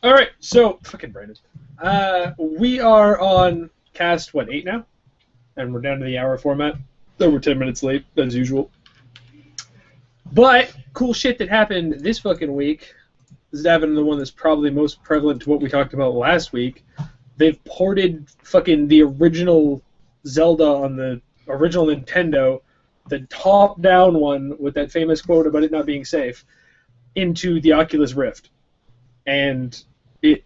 All right, so fucking Brandon. We are on cast 8 now, and we're down to the hour format. So we're 10 minutes late as usual. But cool shit that happened this fucking week. This is happening the one that's probably most prevalent to what we talked about last week. They've ported fucking the original Zelda on the original Nintendo, the top-down one with that famous quote about it not being safe, into the Oculus Rift. And it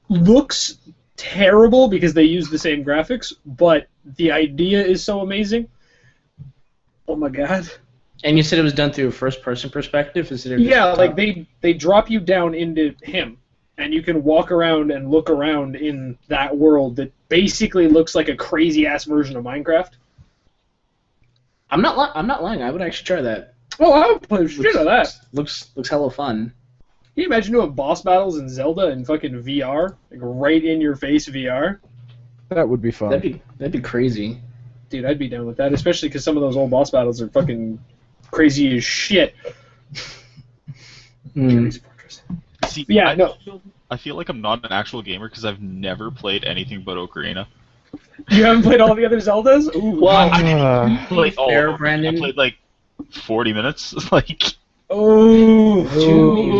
looks terrible because they use the same graphics, but the idea is so amazing. Oh my god. And you said it was done through a first-person perspective? Yeah, like they drop you down into him, and you can walk around and look around in that world that basically looks like a crazy-ass version of Minecraft. I'm not lying. I would actually try that. Oh, I would play shit out of that. Looks hella fun. Can you imagine doing boss battles in Zelda in fucking VR? Like right in your face VR? That would be fun. That'd be crazy. Dude, I'd be down with that, especially because some of those old boss battles are fucking crazy as shit. See, yeah, I feel like I'm not an actual gamer because I've never played anything but Ocarina. You haven't played all the other Zeldas? Ooh, well, I played Brandon. I played like 40 minutes. Like. Oh,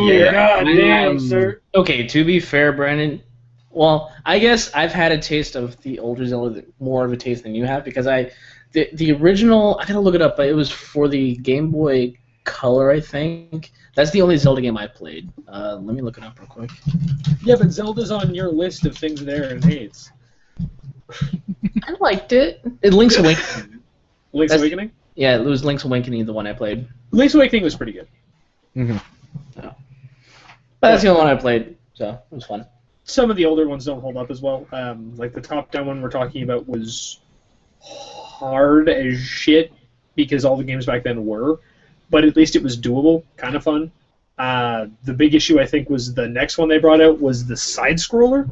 yeah. God damn, sir. Okay, to be fair, Brandon, well, I guess I've had a taste of the older Zelda, more of a taste than you have, because the original, I gotta look it up, but it was for the Game Boy Color, I think. That's the only Zelda game I played. Let me look it up real quick. Yeah, but Zelda's on your list of things that Aaron hates. I liked it. Link's Awakening. Link's Awakening? Yeah, it was Link's Awakening, the one I played. Link's Awakening was pretty good. Mm-hmm. Oh. But that's the only one I played, so it was fun. Some of the older ones don't hold up as well. Like the top-down one we're talking about was hard as shit because all the games back then were, but at least it was doable, kind of fun. The big issue, I think, was the next one they brought out was the side-scroller,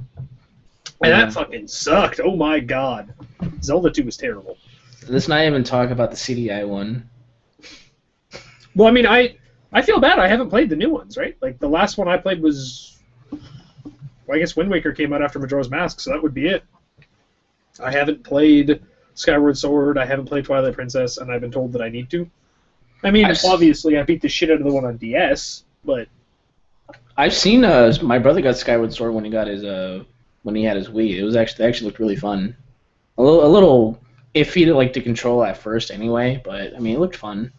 and that fucking sucked. Oh my god. Zelda 2 was terrible. Let's not even talk about the CDI one. Well, I mean, I feel bad. I haven't played the new ones, right? Like, the last one I played was... Well, I guess Wind Waker came out after Majora's Mask, so that would be it. I haven't played Skyward Sword, I haven't played Twilight Princess, and I've been told that I need to. I mean, obviously, I beat the shit out of the one on DS, but... I've seen my brother got Skyward Sword when he got his when he had his Wii. It actually looked really fun. A little iffy to like to control at first, anyway. But I mean, it looked fun.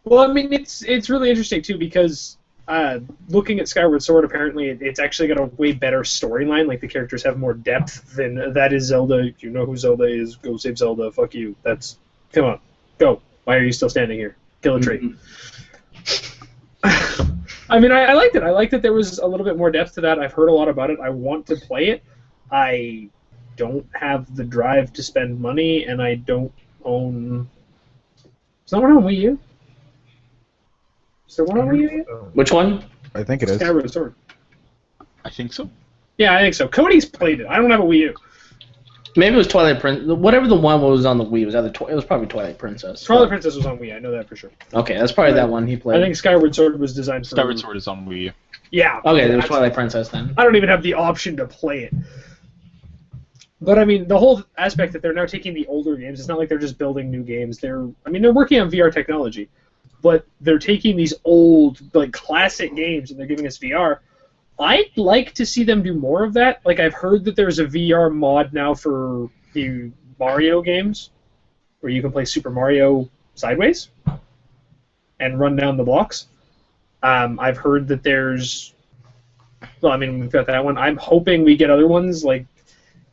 Well, I mean, it's really interesting too because looking at Skyward Sword, apparently it's actually got a way better storyline. Like the characters have more depth than that is Zelda. You know who Zelda is. Go save Zelda. Fuck you. Come on, go. Why are you still standing here? Kill a tree. I mean, I liked it. I liked that there was a little bit more depth to that. I've heard a lot about it. I want to play it. I don't have the drive to spend money, and I don't own... Is that one on Wii U? Is there one on Wii U yet? Which one? I think it is. Skyward Sword. I think so. Yeah, I think so. Cody's played it. I don't have a Wii U. Maybe it was Twilight Princess. Whatever the one was on the Wii, it was probably Twilight Princess. Twilight Princess was on Wii, I know that for sure. Okay, that's probably that one he played. I think Skyward Sword was designed for... Skyward Sword is on Wii U. Yeah. Okay, there was Twilight Princess then. I don't even have the option to play it. But I mean, the whole aspect that they're now taking the older games, it's not like they're just building new games. They're working on VR technology, but they're taking these old, like, classic games and they're giving us VR. I'd like to see them do more of that. Like, I've heard that there's a VR mod now for the Mario games, where you can play Super Mario sideways and run down the blocks. I've heard that there's... Well, I mean, we've got that one. I'm hoping we get other ones, like...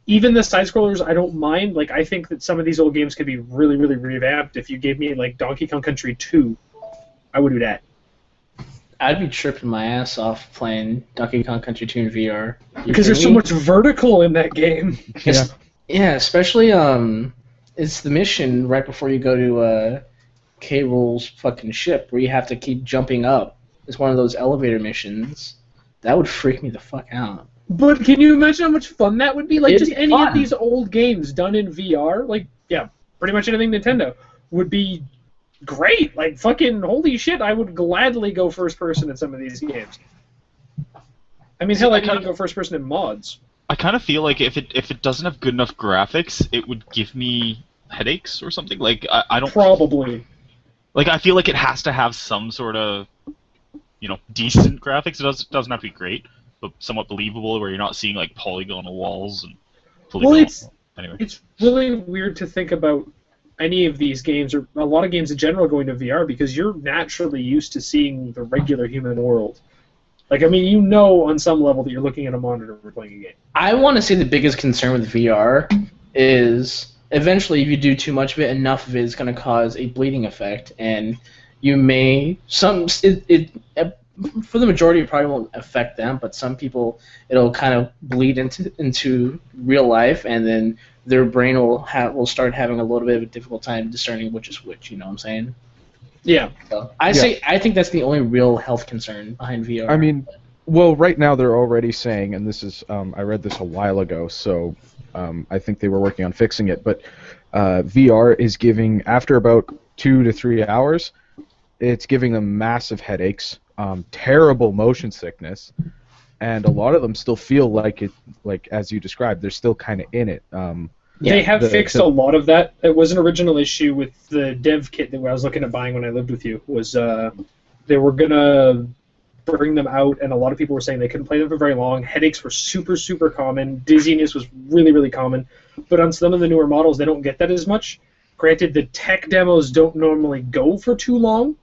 Even the side-scrollers, I don't mind. Like, I think that some of these old games could be really, really revamped. If you gave me, like, Donkey Kong Country 2, I would do that. I'd be tripping my ass off playing Donkey Kong Country 2 in VR. Because there's so much vertical in that game. Yeah. Yeah, especially, it's the mission right before you go to K-Rool's fucking ship where you have to keep jumping up. It's one of those elevator missions. That would freak me the fuck out. But can you imagine how much fun that would be? Like, It'd just be any fun. of these old games done in VR, like, yeah, pretty much anything Nintendo, would be great. Like, fucking holy shit, I would gladly go first person in some of these games. I mean, hell, I can even go first person in mods. I kind of feel like if it doesn't have good enough graphics, it would give me headaches or something. Like I don't Probably. like. I feel like it has to have some sort of, decent graphics. It doesn't have to be great, but somewhat believable, where you're not seeing like polygonal walls and. Well, Anyway. it's really weird to think about any of these games, or a lot of games in general, going to VR because you're naturally used to seeing the regular human world. Like, I mean, on some level that you're looking at a monitor or playing a game. I want to say the biggest concern with VR is eventually if you do too much of it, enough of it is going to cause a bleeding effect, and you may for the majority, it probably won't affect them, but some people, it'll kind of bleed into real life, and then their brain will start having a little bit of a difficult time discerning which is which. You know what I'm saying? Yeah. So I think that's the only real health concern behind VR. I mean, well, right now they're already saying, and this is I read this a while ago, so I think they were working on fixing it, but VR is giving, after about 2 to 3 hours, it's giving them massive headaches. Terrible motion sickness, and a lot of them still feel like as you described, they're still kind of in it. They have fixed a lot of that. It was an original issue with the dev kit that I was looking at buying when I lived with you. Was they were gonna bring them out, and a lot of people were saying they couldn't play them for very long. Headaches were super, super common. Dizziness was really, really common. But on some of the newer models, they don't get that as much. Granted, the tech demos don't normally go for too long.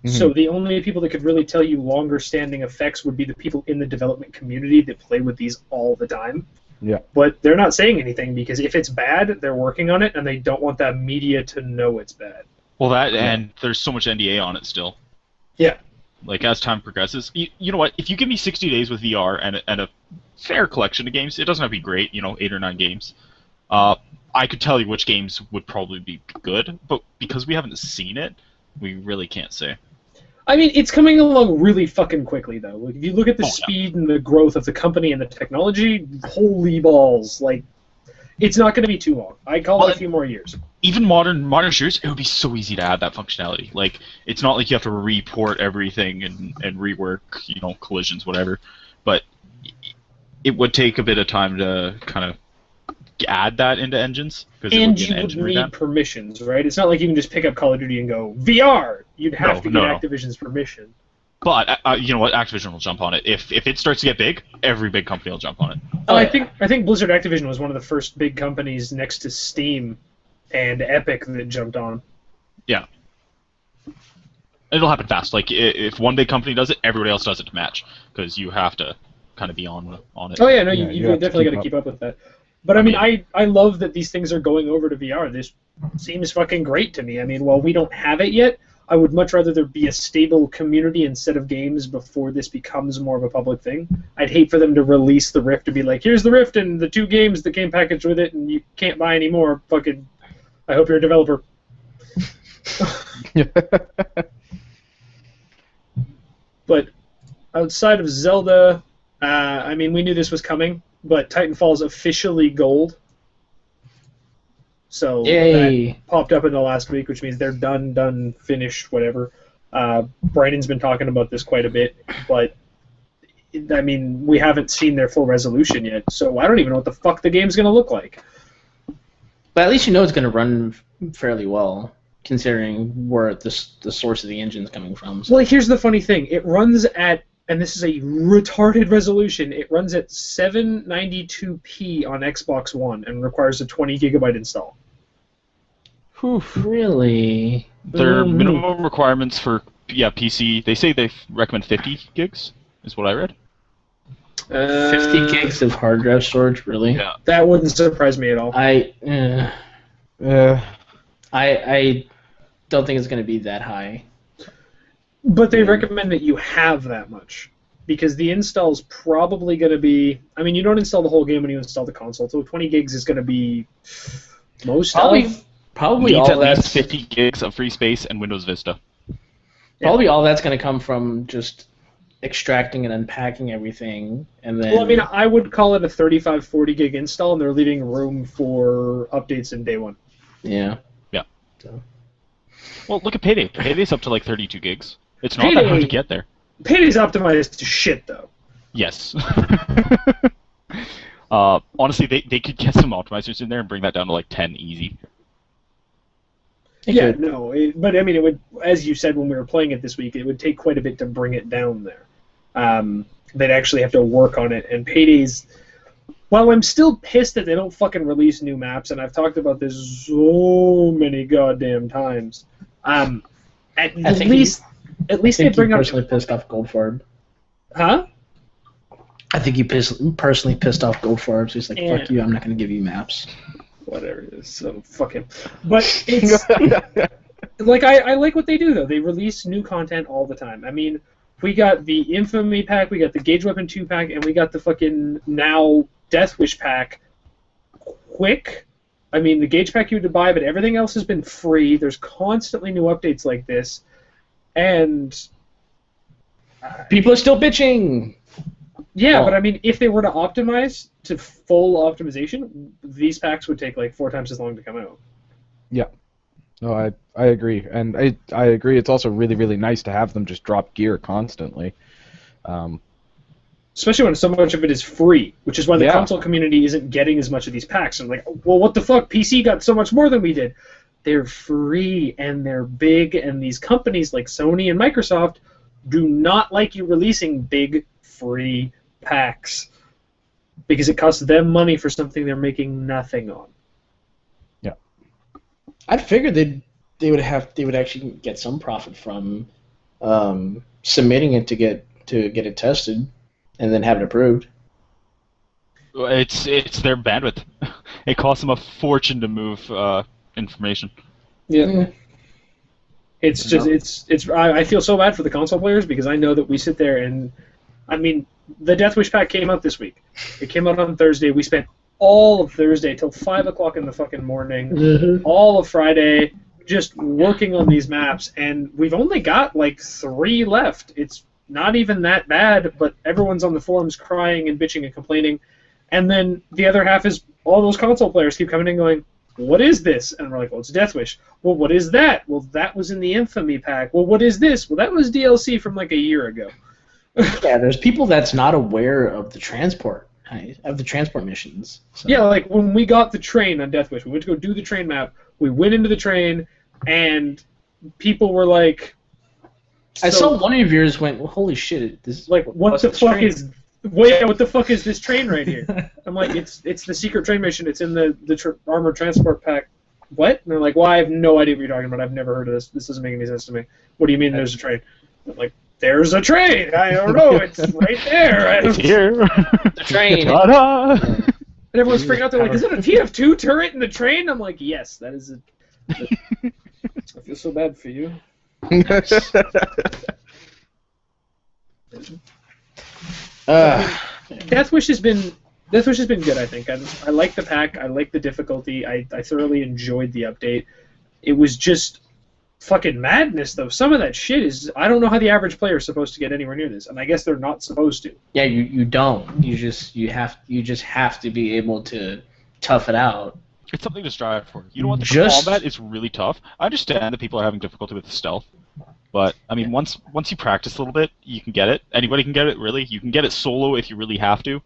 So the only people that could really tell you longer-standing effects would be the people in the development community that play with these all the time. Yeah. But they're not saying anything because if it's bad, they're working on it, and they don't want that media to know it's bad. Well, and there's so much NDA on it still. Yeah. Like, as time progresses, you know what? If you give me 60 days with VR and a fair collection of games, it doesn't have to be great, 8 or 9 games, I could tell you which games would probably be good, but because we haven't seen it, we really can't say. I mean, it's coming along really fucking quickly, though. Like, if you look at the speed and the growth of the company and the technology, holy balls! Like, it's not going to be too long. I call it a few more years. Even modern shooters, it would be so easy to add that functionality. Like, it's not like you have to report everything and rework, collisions, whatever. But it would take a bit of time to kind of add that into engines. And you would need permissions, right? It's not like you can just pick up Call of Duty and go, VR! You'd have to get Activision's permission. But, you know what? Activision will jump on it. If it starts to get big, every big company will jump on it. I think Blizzard Activision was one of the first big companies next to Steam and Epic that jumped on. Yeah. It'll happen fast. Like, if one big company does it, everybody else does it to match. Because you have to kind of be on it. Oh, yeah, no, you definitely got to keep up with that. But, I mean, I love that these things are going over to VR. This seems fucking great to me. I mean, while we don't have it yet, I would much rather there be a stable community instead of games before this becomes more of a public thing. I'd hate for them to release the Rift to be like, here's the Rift and the 2 games that came packaged with it, and you can't buy any more. Fucking, I hope you're a developer. But outside of Zelda, I mean, we knew this was coming, but Titanfall's officially gold. So that popped up in the last week, which means they're done, finished, whatever. Brandon's been talking about this quite a bit, but I mean, we haven't seen their full resolution yet, so I don't even know what the fuck the game's going to look like. But at least you know it's going to run fairly well, considering where the source of the engine's coming from. So. Well, here's the funny thing. It runs at, and this is a retarded resolution, it runs at 792p on Xbox One and requires a 20 gigabyte install. Really? Their minimum requirements for PC, they say they recommend 50 gigs, is what I read. 50 gigs of hard drive storage, really? Yeah. That wouldn't surprise me at all. I don't think it's going to be that high. But they recommend that you have that much. Because the install's probably going to be... I mean, you don't install the whole game when you install the console, so 20 gigs is going to be most Probably needs all at least that's 50 gigs of free space and Windows Vista. Probably all that's going to come from just extracting and unpacking everything, and then. Well, I mean, I would call it a 35, 40 gig install, and they're leaving room for updates in day one. Yeah. Yeah. So. Well, look at Payday. Payday's up to like 32 gigs. It's not that hard to get there. Payday's optimized to shit, though. Yes. Honestly, they could get some optimizers in there and bring that down to like 10 easy. Yeah, no, but I mean, it would, as you said when we were playing it this week, it would take quite a bit to bring it down there. They'd actually have to work on it, and Payday's... While I'm still pissed that they don't fucking release new maps, and I've talked about this so many goddamn times, at least they bring up... personally pissed off Goldfarb. Huh? I think you personally pissed off Goldfarb, so he's like, fuck you, I'm not going to give you maps. Whatever it is, so fuck him. But it's... like, I like what they do, though. They release new content all the time. I mean, we got the Infamy pack, we got the Gauge Weapon 2 pack, and we got the fucking now Death Wish pack quick. I mean, the Gauge pack you had to buy, but everything else has been free. There's constantly new updates like this. And... people are still bitching! Yeah, but I mean, if they were to optimize to full optimization, these packs would take like 4 times as long to come out. Yeah. No, I agree. And I agree it's also really, really nice to have them just drop gear constantly. Especially when so much of it is free, which is why the console community isn't getting as much of these packs. I'm like, well, what the fuck? PC got so much more than we did. They're free, and they're big, and these companies like Sony and Microsoft do not like you releasing big, free packs because it costs them money for something they're making nothing on. Yeah, I'd figured they would actually get some profit from submitting it to get it tested and then have it approved. It's their bandwidth. It costs them a fortune to move information. Yeah. It's just I feel so bad for the console players because I know that we sit there and I mean the Death Wish pack came out this week. It came out on Thursday. We spent all of Thursday till 5 o'clock in the fucking morning, all of Friday, just working on these maps, and we've only got like 3 left. It's not even that bad, but everyone's on the forums crying and bitching and complaining, and then the other half is all those console players keep coming in going, what is this? And we're like, well, it's Death Wish. Well, what is that? Well, that was in the Infamy pack. Well, what is this? Well, that was DLC from like a year ago. Yeah, there's people that's not aware of the transport missions. So. Yeah, like when we got the train on Death Wish, we went to go do the train map. We went into the train, and people were like, I saw one of yours went, well, holy shit! This like what the fuck is? Wait, what the fuck is this train right here? I'm like, it's the secret train mission. It's in the armored transport pack. What? And they're like, well, I have no idea what you're talking about. I've never heard of this. This doesn't make any sense to me. What do you mean there's a train? I'm like, there's a train. I don't know. It's right there. It's here. The train. Ta-da! And everyone's freaking out. They're like, is it a TF2 turret in the train? I'm like, yes, that is I feel so bad for you. Death Wish has been good, I think. I like the pack. I like the difficulty. I thoroughly enjoyed the update. It was just fucking madness, though. Some of that shit is... I don't know how the average player is supposed to get anywhere near this, and I guess they're not supposed to. Yeah, you don't. You just have to be able to tough it out. It's something to strive for. You know what? The combat is really tough. I understand that people are having difficulty with the stealth, but I mean, once you practice a little bit, you can get it. Anybody can get it, really. You can get it solo if you really have to.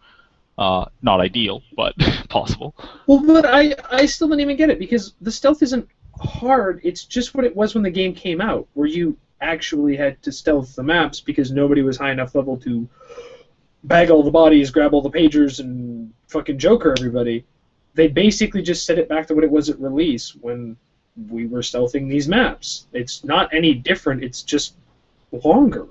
Not ideal, but possible. Well, but I still didn't even get it because the stealth isn't hard. It's just what it was when the game came out, where you actually had to stealth the maps because nobody was high enough level to bag all the bodies, grab all the pagers, and fucking Joker everybody. They basically just set it back to what it was at release when we were stealthing these maps. It's not any different. It's just longer.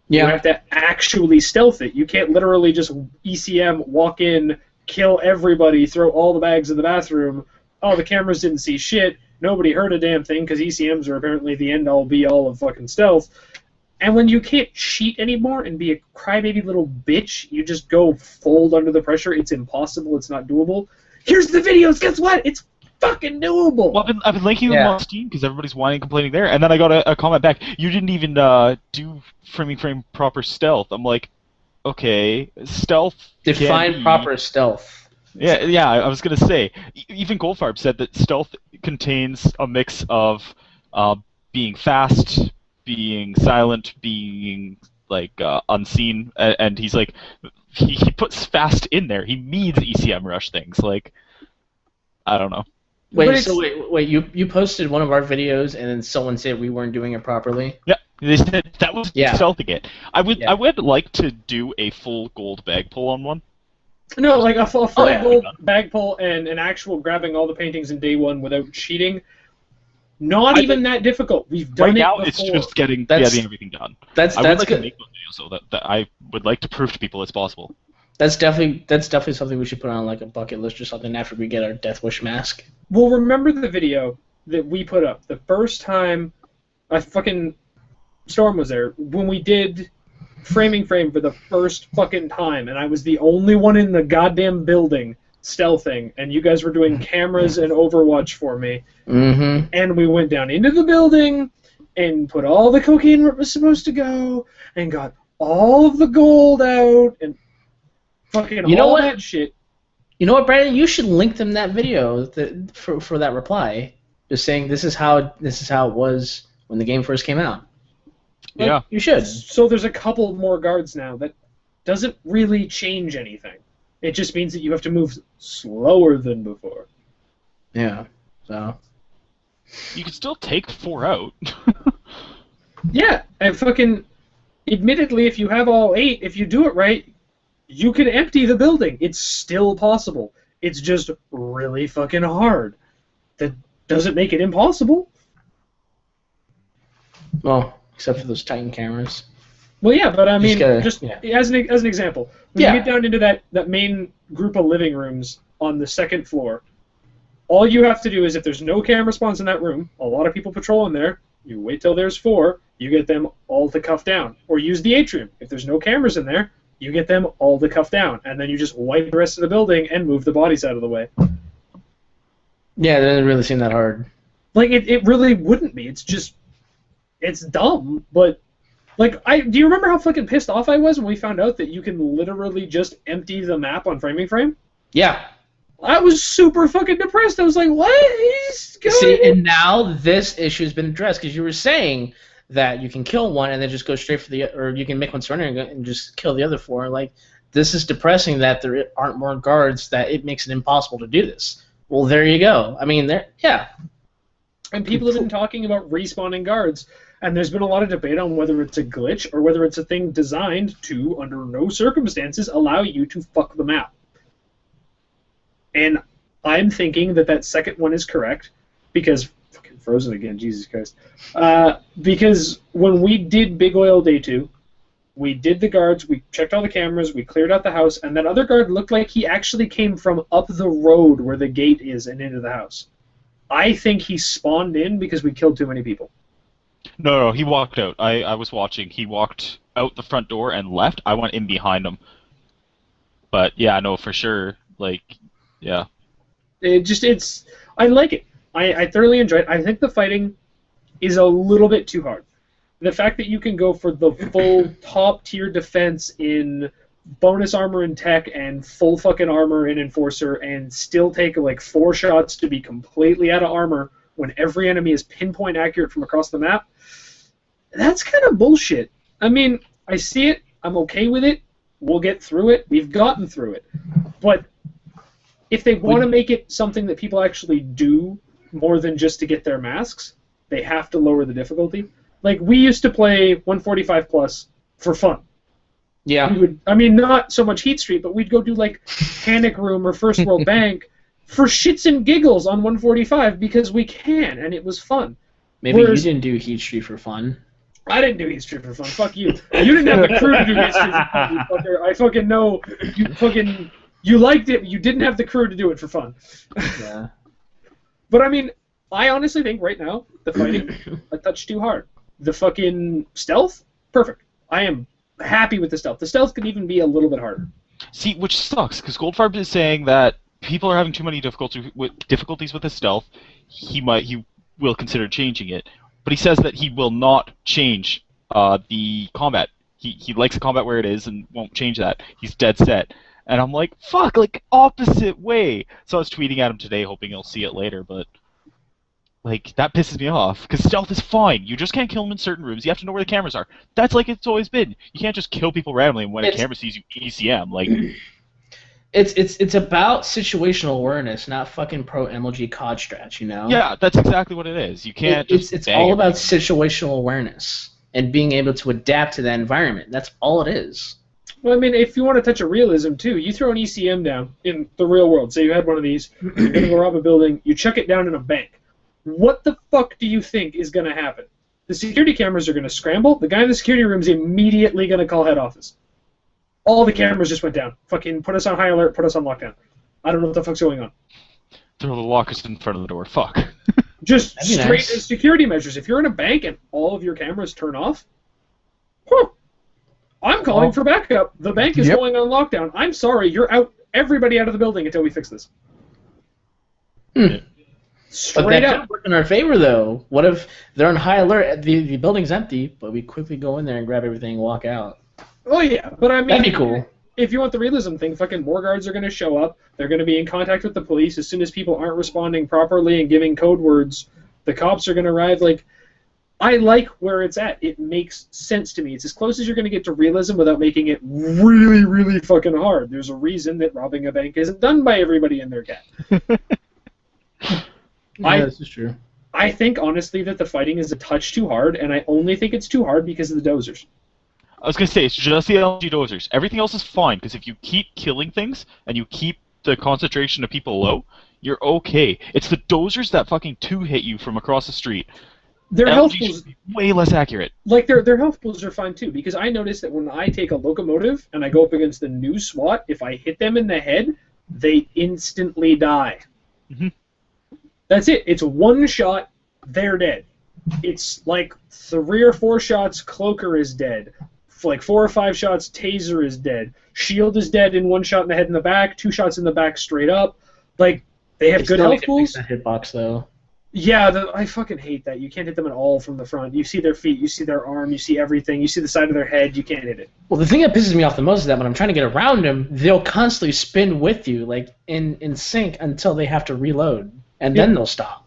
Yeah. You have to actually stealth it. You can't literally just ECM, walk in, kill everybody, throw all the bags in the bathroom. Oh, the cameras didn't see shit. Nobody heard a damn thing because ECMs are apparently the end-all, be-all of fucking stealth. And when you can't cheat anymore and be a crybaby little bitch, you just go fold under the pressure. It's impossible. It's not doable. Here's the videos. Guess what? It's fucking doable. Well, I've been linking them on Steam because everybody's whining and complaining there, and then I got a comment back. You didn't even do frame proper stealth. I'm like, okay, stealth. Define proper stealth. Yeah. I was gonna say. Even Goldfarb said that stealth contains a mix of being fast, being silent, being unseen, and he's like, he puts fast in there. He means ECM rush things. Like, I don't know. Wait, you posted one of our videos and then someone said we weren't doing it properly? Yeah, they said that was stealthing it. I would like to do a full gold bag pull on one. No, like a full gold bag pull and an actual grabbing all the paintings in day one without cheating. Not even that difficult. We've done right it now. before. It's just getting everything done. That's I would like good. to make those videos, so that I would like to prove to people it's possible. That's definitely something we should put on like a bucket list or something after we get our Death Wish mask. Well, remember the video that we put up the first time Storm was there when we did Framing Frame for the first fucking time, and I was the only one in the goddamn building stealthing, and you guys were doing cameras and Overwatch for me. Mm-hmm. And we went down into the building and put all the cocaine where it was supposed to go, and got all of the gold out, and fucking that shit. You know what, Brandon? You should link them that video for that reply, just saying this is how it was when the game first came out. Like, yeah, you should. So there's a couple more guards now that doesn't really change anything. It just means that you have to move slower than before. Yeah. So you can still take 4 out. Yeah, and admittedly, if you have all 8, if you do it right, you can empty the building. It's still possible. It's just really fucking hard. That doesn't make it impossible. Well, except for those Titan cameras. Well, yeah, but I mean, as an example, when you get down into that main group of living rooms on the 2nd floor, all you have to do is, if there's no camera spawns in that room, a lot of people patrol in there, you wait till there's 4, you get them all to cuff down. Or use the atrium. If there's no cameras in there, you get them all to cuff down. And then you just wipe the rest of the building and move the bodies out of the way. Yeah, it doesn't really seem that hard. Like, it really wouldn't be. It's just... It's dumb, but... Like, do you remember how fucking pissed off I was when we found out that you can literally just empty the map on Framing Frame? Yeah. I was super fucking depressed. I was like, what? See, and now this issue has been addressed, because you were saying that you can kill one and then just go straight for or you can make one surrender and just kill the other 4. Like, this is depressing that there aren't more guards, that it makes it impossible to do this. Well, there you go. I mean, yeah. And people have been talking about respawning guards, and there's been a lot of debate on whether it's a glitch or whether it's a thing designed to, under no circumstances, allow you to fuck the map. And I'm thinking that second one is correct, because... Fucking frozen again, Jesus Christ. Because when we did Big Oil Day 2, we did the guards, we checked all the cameras, we cleared out the house, and that other guard looked like he actually came from up the road where the gate is and into the house. I think he spawned in because we killed too many people. No, he walked out. I was watching. He walked out the front door and left. I went in behind him. But yeah, no, for sure. Like, yeah. I like it. I thoroughly enjoy it. I think the fighting is a little bit too hard. The fact that you can go for the full top-tier defense in bonus armor and tech and full fucking armor and enforcer and still take like 4 shots to be completely out of armor when every enemy is pinpoint accurate from across the map, that's kind of bullshit. I mean, I see it. I'm okay with it. We'll get through it. We've gotten through it. But if they want to make it something that people actually do more than just to get their masks, they have to lower the difficulty. Like, we used to play 145 plus for fun. Yeah. Not so much Heat Street, but we'd go do like Panic Room or First World Bank for shits and giggles on 145 because we can, and it was fun. Maybe you didn't do Heat Street for fun. I didn't do Heat Street for fun. Fuck you. You didn't have the crew to do Heat Street for fun, you fucker. I fucking know. You liked it, but you didn't have the crew to do it for fun. Yeah. But I mean, I honestly think right now the fighting a touch too hard. The fucking stealth, perfect. I am happy with the stealth. The stealth could even be a little bit harder. See, which sucks, because Goldfarb is saying that people are having too many difficulties with the stealth. He will consider changing it, but he says that he will not change the combat. He likes the combat where it is and won't change that. He's dead set. And I'm like, fuck, like, opposite way. So I was tweeting at him today, hoping he'll see it later, but... Like, that pisses me off, because stealth is fine. You just can't kill them in certain rooms. You have to know where the cameras are. That's like it's always been. You can't just kill people randomly and when a camera sees you ECM. Like, it's about situational awareness, not fucking pro MLG COD strats, you know? yeah, that's exactly what it is. You can't It's all about situational awareness and being able to adapt to that environment. That's all it is. Well, I mean, if you want to touch a realism, too, you throw an ECM down in the real world. Say you had one of these, you're going to go rob a building, you chuck it down in a bank. What the fuck do you think is going to happen? The security cameras are going to scramble. The guy in the security room is immediately going to call head office. All the cameras just went down. Fucking put us on high alert, put us on lockdown. I don't know what the fuck's going on. throw the lockers in front of the door. Fuck. Just straight nice. security measures. If you're in a bank and all of your cameras turn off, whew, I'm calling for backup. The bank is going on lockdown. I'm sorry, you're out. Everybody out of the building until we fix this. But Straight that up. could work in our favor, though. What if they're on high alert, the building's empty, but we quickly go in there and grab everything and walk out? Oh yeah, but I mean, That'd be cool. If you want the realism thing, fucking more guards are going to show up. They're going to be in contact with the police. As soon as people aren't responding properly and giving code words, the cops are going to arrive. Like, I like where it's at. It makes sense to me. It's as close as you're going to get to realism without making it really, really fucking hard. There's a reason that robbing a bank isn't done by everybody and their cat. Yeah, this is true. I think, honestly, that the fighting is a touch too hard, and I only think it's too hard because of the dozers. I was going to say, it's just the LG dozers. Everything else is fine, because if you keep killing things, and you keep the concentration of people low, you're okay. It's the dozers that fucking two-hit you from across the street. Their health LG pools, should be way less accurate. like their health pools are fine too, because I notice that when I take a locomotive and I go up against the new SWAT, if I hit them in the head, they instantly die. Mhm. That's it. It's one shot, they're dead. It's like 3 or 4 shots, Cloaker is dead. Like 4 or 5 shots, Taser is dead. Shield is dead in 1 shot in the head and the back, 2 shots in the back straight up. Like, they have good health pools. That hitbox, though. Yeah, I fucking hate that. You can't hit them at all from the front. You see their feet, you see their arm, you see everything, you see the side of their head, you can't hit it. Well, the thing that pisses me off the most is that when I'm trying to get around them, they'll constantly spin with you, like in sync, until they have to reload, and then they'll stop.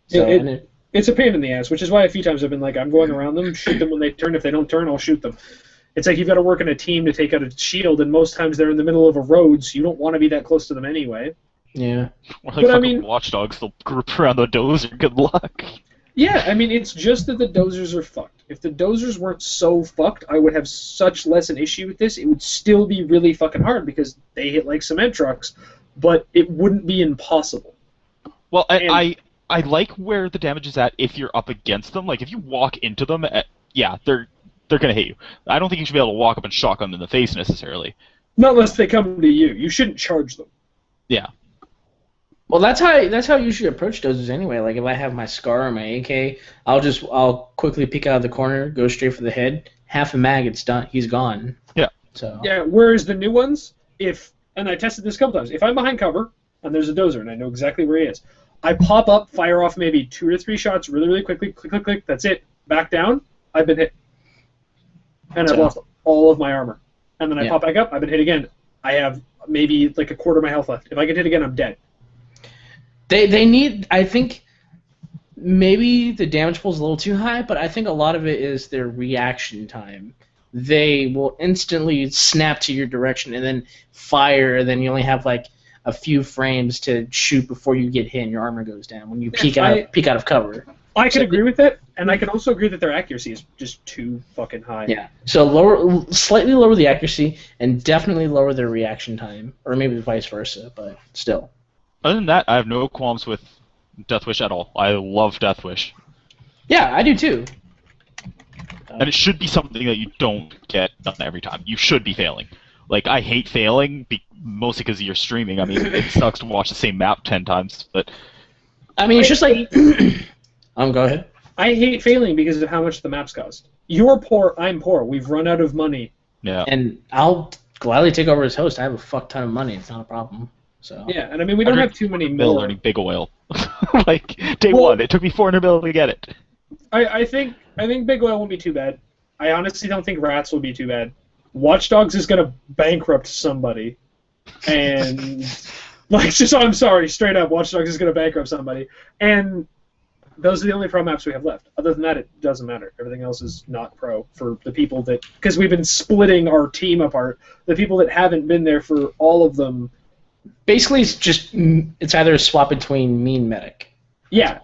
So, It's a pain in the ass, which is why a few times I've been like, I'm going around them, shoot them when they turn. If they don't turn, I'll shoot them. It's like you've got to work in a team to take out a shield, and most times they're in the middle of a road, so you don't want to be that close to them anyway. yeah. Or like fucking watchdogs, they'll group around the dozer. Good luck. Yeah, I mean, it's just that the dozers are fucked. If the dozers weren't so fucked, I would have such less an issue with this. It would still be really fucking hard because they hit like cement trucks, but it wouldn't be impossible. Well, I like where the damage is at if you're up against them. Like, if you walk into them, they're going to hit you. I don't think you should be able to walk up and shotgun them in the face, necessarily. Not unless they come to you. You shouldn't charge them. Yeah. Well, that's how you should approach dozers anyway. Like if I have my SCAR or my AK, I'll quickly peek out of the corner, go straight for the head. Half a mag, it's done. He's gone. Yeah. So. Yeah. Whereas the new ones, and I tested this a couple times. If I'm behind cover and there's a dozer and I know exactly where he is, I pop up, fire off maybe 2 or 3 shots really, really quickly. Click, click, click. That's it. Back down. I've been hit, and I've lost all of my armor. And then I pop back up. I've been hit again. I have maybe like a quarter of my health left. If I get hit again, I'm dead. They need, I think, maybe the damage pool is a little too high, but I think a lot of it is their reaction time. They will instantly snap to your direction and then fire, and then you only have like a few frames to shoot before you get hit and your armor goes down when you peek out of cover. I can agree with that, and I can also agree that their accuracy is just too fucking high. Yeah. So slightly lower the accuracy and definitely lower their reaction time, or maybe vice versa, but still. Other than that, I have no qualms with Deathwish at all. I love Deathwish. Yeah, I do too. And it should be something that you don't get done every time. You should be failing. Like, I hate failing, mostly because you're streaming. I mean, it sucks to watch the same map 10 times, but... I mean, it's just like... go ahead. I hate failing because of how much the maps cost. You're poor, I'm poor. We've run out of money. Yeah. And I'll gladly take over as host. I have a fuck ton of money. It's not a problem. So. Yeah, and I mean, we don't have too many mil. Learning big oil. Like, day one, it took me 400 mil to get it. I think big oil won't be too bad. I honestly don't think rats will be too bad. Watch Dogs is gonna bankrupt somebody, and like, I'm sorry, straight up, Watch Dogs is gonna bankrupt somebody, and those are the only pro maps we have left. Other than that, it doesn't matter. Everything else is not pro for the people that... Because we've been splitting our team apart. The people that haven't been there for all of them... Basically, it's either a swap between me and Medic. Yeah.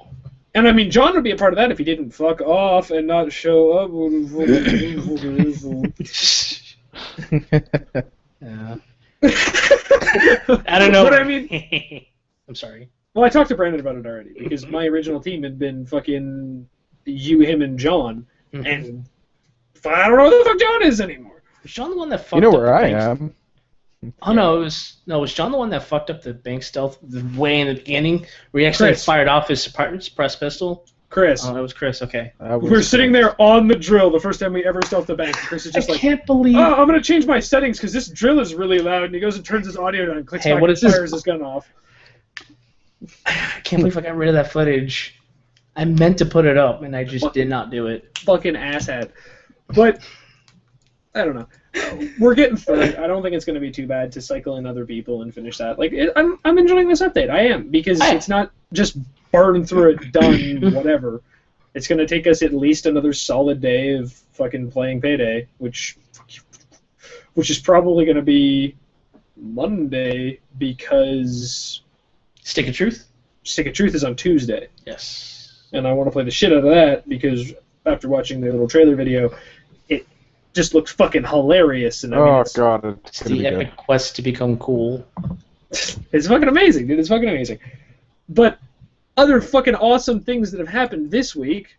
And I mean, John would be a part of that if he didn't fuck off and not show up. Yeah. I don't know. But I mean... I'm sorry. Well, I talked to Brandon about it already, because my original team had been fucking you, him, and John, and I don't know who the fuck John is anymore. Was John the one that fucked You know up where the I bank? am. Oh no, was John the one that fucked up the bank stealth way in the beginning, where he actually fired off his suppressed pistol? Chris. Oh, that was Chris. Okay. We're sitting there on the drill the first time we ever stealthed the bank. Chris is just I can't believe. Oh, I'm gonna change my settings because this drill is really loud. And he goes and turns his audio down, and clicks back, and fires his gun off. I can't believe I got rid of that footage. I meant to put it up, and I just did not do it. Fucking asshat. But I don't know. We're getting through it. I don't think it's going to be too bad to cycle in other people and finish that. Like, I'm enjoying this update. I am, because it's not just burn through it, done, whatever. It's going to take us at least another solid day of fucking playing Payday, which is probably going to be Monday, because Stick of Truth? Stick of Truth is on Tuesday. Yes. And I want to play the shit out of that, because after watching the little trailer video, it just looks fucking hilarious. And I mean, God, it's the epic quest to become cool. It's fucking amazing, dude. It's fucking amazing. But other fucking awesome things that have happened this week.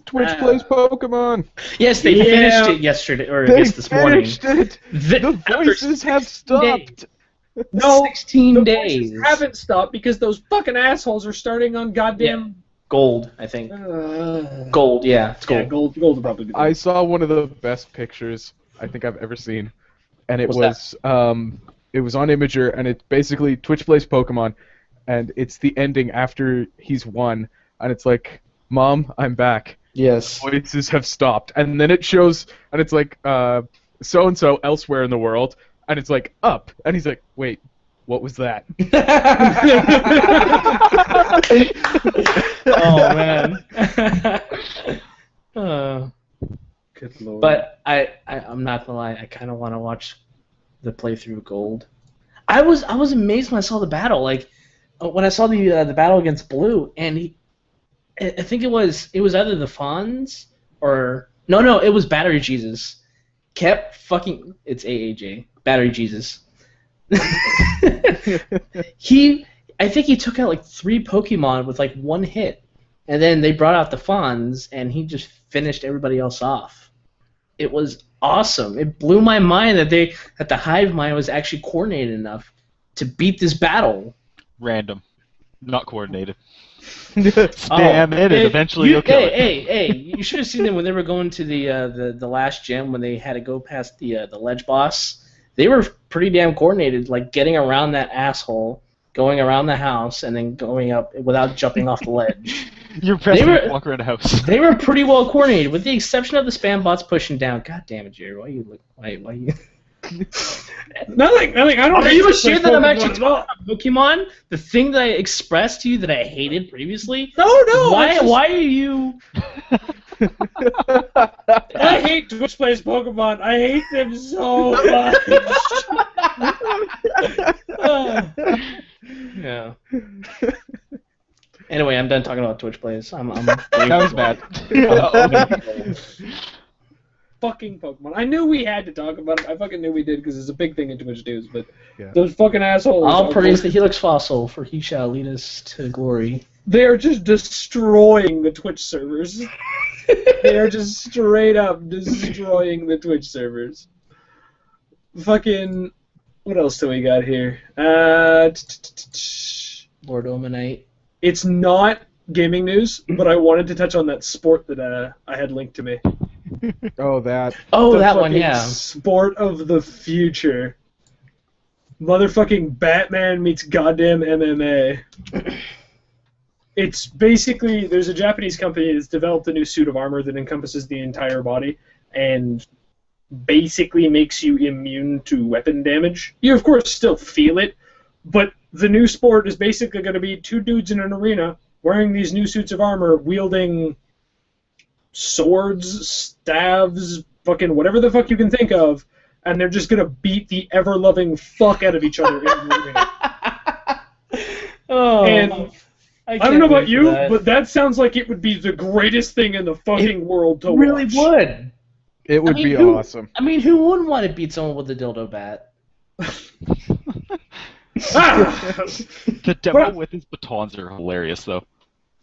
Twitch plays Pokemon. Yes, they finished it yesterday, or I guess this morning. It. The voices have stopped. No, 16 the days. voices haven't stopped because those fucking assholes are starting on goddamn Gold, I think. Gold, yeah, it's gold. Yeah, gold would probably be good. I saw one of the best pictures I think I've ever seen, and it was on Imager, and it's basically Twitch plays Pokemon, and it's the ending after he's won, and it's like, Mom, I'm back. Yes. Voices have stopped, and then it shows, and it's like so and so elsewhere in the world, and it's like up, and he's like, wait, what was that? Oh man. Good lord. But I'm not gonna lie, I kind of want to watch the playthrough of Gold. I was amazed when I saw the battle. Like when I saw the battle against Blue, and I think it was either the Fonz or no, it was Battery Jesus. Kept fucking, it's AAJ, Battery Jesus. I think he took out like 3 Pokemon with like 1 hit, and then they brought out the Fonz, and he just finished everybody else off. It was awesome. It blew my mind that the Hive Mind was actually coordinated enough to beat this battle. Random, not coordinated. Spam it, and eventually you'll kill it. Hey! You should have seen them when they were going to the last gym when they had to go past the ledge boss. They were pretty damn coordinated, like getting around that asshole, going around the house, and then going up without jumping off the ledge. You're pressing to walk around the house. They were pretty well coordinated, with the exception of the spam bots pushing down. God damn it, Jerry! Why you? Nothing. I don't. Are you ashamed that I'm actually talking about Pokemon? The thing that I expressed to you that I hated previously? No. Why are you? I hate Twitch plays Pokemon. I hate them so much. Yeah. Anyway, I'm done talking about Twitch plays. That was bad. Fucking Pokemon. I knew we had to talk about it. I fucking knew we did because it's a big thing in Twitch news. But those fucking assholes. I'll praise the Helix Fossil, for he shall lead us to glory. They are just destroying the Twitch servers. They are just straight up destroying the Twitch servers. Fucking. What else do we got here? Lord Omanite. It's not gaming news, but I wanted to touch on that sport that I had linked to me. That one, yeah. Sport of the future. Motherfucking Batman meets goddamn MMA. It's basically, there's a Japanese company that's developed a new suit of armor that encompasses the entire body and basically makes you immune to weapon damage. You, of course, still feel it, but the new sport is basically going to be 2 dudes in an arena wearing these new suits of armor, wielding swords, staves, fucking whatever the fuck you can think of, and they're just gonna beat the ever-loving fuck out of each other in the ring. And I don't know about you, but that sounds like it would be the greatest thing in the fucking world to really watch. Would. It would be awesome. I mean, who wouldn't want to beat someone with a dildo bat? The demo with his batons are hilarious, though.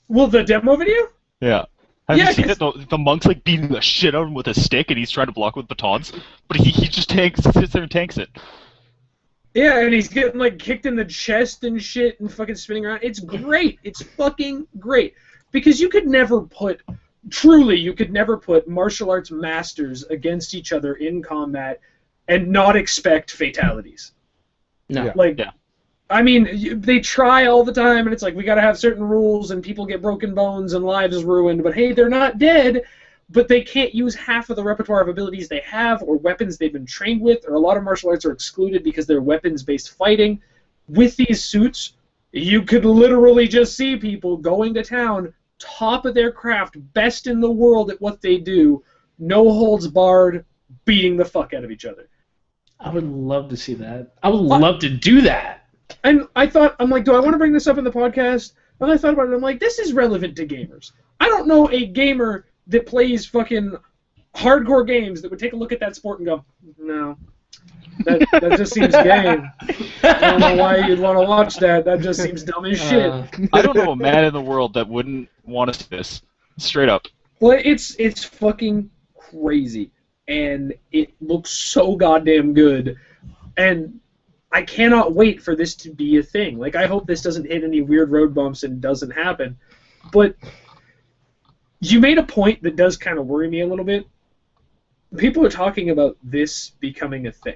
Well, the demo video? Yeah. Have you seen it? The monk's like beating the shit out of him with a stick, and he's trying to block with batons, but he just sits there and tanks it. Yeah, and he's getting like kicked in the chest and shit and fucking spinning around. It's great. It's fucking great. Because you could never put martial arts masters against each other in combat and not expect fatalities. No. I mean, they try all the time, and it's like, we gotta have certain rules, and people get broken bones and lives ruined, but hey, they're not dead, but they can't use half of the repertoire of abilities they have, or weapons they've been trained with, or a lot of martial arts are excluded because they're weapons-based fighting. With these suits, you could literally just see people going to town, top of their craft, best in the world at what they do, no holds barred, beating the fuck out of each other. I would love to see that. I would love to do that. And I thought, I'm like, do I want to bring this up in the podcast? And I thought about it, I'm like, this is relevant to gamers. I don't know a gamer that plays fucking hardcore games that would take a look at that sport and go, no, that just seems gay. I don't know why you'd want to watch that. That just seems dumb as shit. I don't know a man in the world that wouldn't want to see this. Straight up. Well, it's fucking crazy. And it looks so goddamn good. And I cannot wait for this to be a thing. Like, I hope this doesn't hit any weird road bumps and doesn't happen. But you made a point that does kind of worry me a little bit. People are talking about this becoming a thing.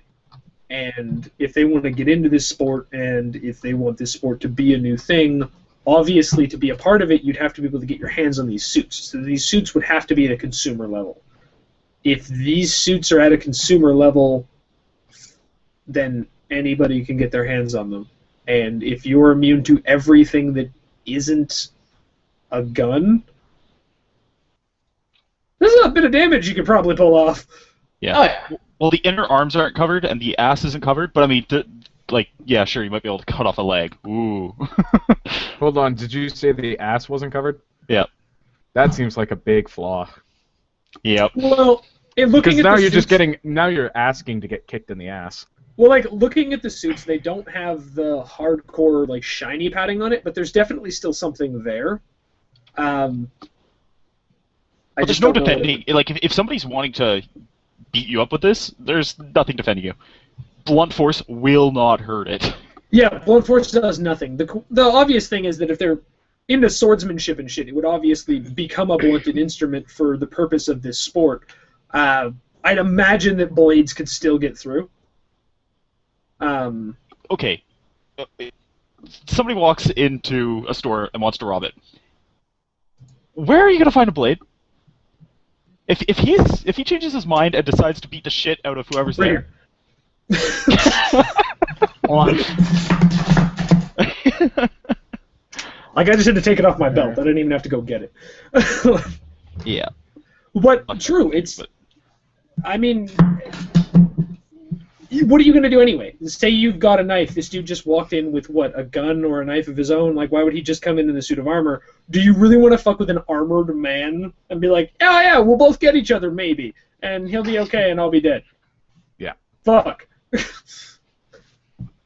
And if they want to get into this sport, and if they want this sport to be a new thing, obviously to be a part of it, you'd have to be able to get your hands on these suits. So these suits would have to be at a consumer level. If these suits are at a consumer level, then anybody can get their hands on them. And if you're immune to everything that isn't a gun, there's a bit of damage you could probably pull off. Yeah. Oh, yeah. Well, the inner arms aren't covered, and the ass isn't covered, but I mean, yeah, sure, you might be able to cut off a leg. Ooh. Hold on, did you say the ass wasn't covered? Yeah. That seems like a big flaw. Yep. Well, looking at now you're asking to get kicked in the ass. Well, like, looking at the suits, they don't have the hardcore, like, shiny padding on it, but there's definitely still something there. But there's no defending. Like, if somebody's wanting to beat you up with this, there's nothing defending you. Blunt force will not hurt it. Yeah, blunt force does nothing. The obvious thing is that if they're into swordsmanship and shit, it would obviously become a blunted instrument for the purpose of this sport. I'd imagine that blades could still get through. Okay. Somebody walks into a store and wants to rob it. Where are you gonna find a blade? If he changes his mind and decides to beat the shit out of whoever's there. Hold on. Like, I just had to take it off my belt. I didn't even have to go get it. Yeah. But true, I mean, what are you going to do anyway? Say you've got a knife. This dude just walked in with, what, a gun or a knife of his own? Like, why would he just come in a suit of armor? Do you really want to fuck with an armored man and be like, oh, yeah, we'll both get each other, maybe, and he'll be okay and I'll be dead? Yeah. Fuck.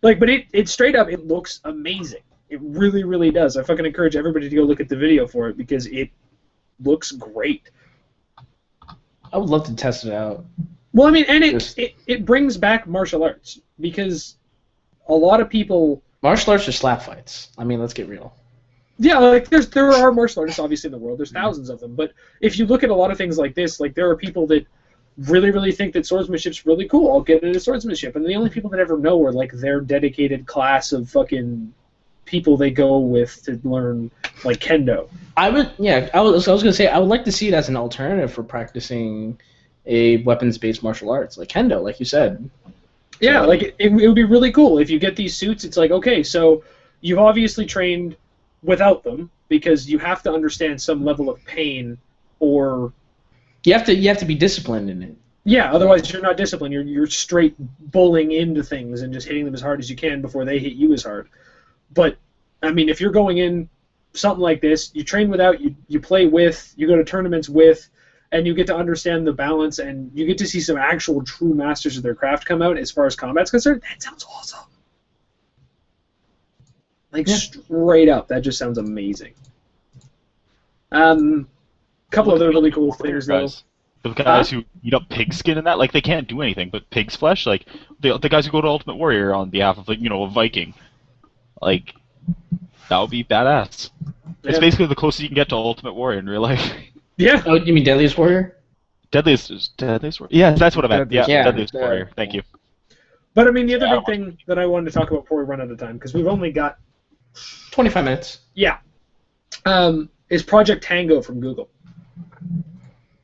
Like, but it straight up, it looks amazing. It really, really does. I fucking encourage everybody to go look at the video for it because it looks great. I would love to test it out. Well, I mean, and it brings back martial arts because a lot of people... Martial arts are slap fights. I mean, let's get real. Yeah, like there are martial artists obviously in the world. There's thousands of them, but if you look at a lot of things like this, like there are people that really, really think that swordsmanship's really cool. I'll get into swordsmanship, and the only people that ever know are like their dedicated class of fucking people they go with to learn like kendo. I was gonna say I would like to see it as an alternative for practicing a weapons-based martial arts like kendo, like you said. Yeah, like it would be really cool if you get these suits. It's like, okay, so you've obviously trained without them, because you have to understand some level of pain, or you have to be disciplined in it. Yeah, otherwise you're not disciplined. You're straight bullying into things and just hitting them as hard as you can before they hit you as hard. But I mean, if you're going in something like this, you train without, you play with, you go to tournaments with, and you get to understand the balance, and you get to see some actual true masters of their craft come out as far as combat's concerned. That sounds awesome. Like, straight up, that just sounds amazing. Couple other really cool things, though. The guys who eat up pig skin and that, like, they can't do anything but pig's flesh. Like, the guys who go to Ultimate Warrior on behalf of, like, a Viking. Like, that would be badass. Yeah. It's basically the closest you can get to Ultimate Warrior in real life. Yeah. Oh, you mean Deadliest Warrior? Deadliest Warrior? Yeah, that's what I meant. Yeah, Deadliest Warrior. Thank you. But, I mean, the other big thing that I wanted to talk about before we run out of time, because we've only got 25 minutes. Yeah. Is Project Tango from Google.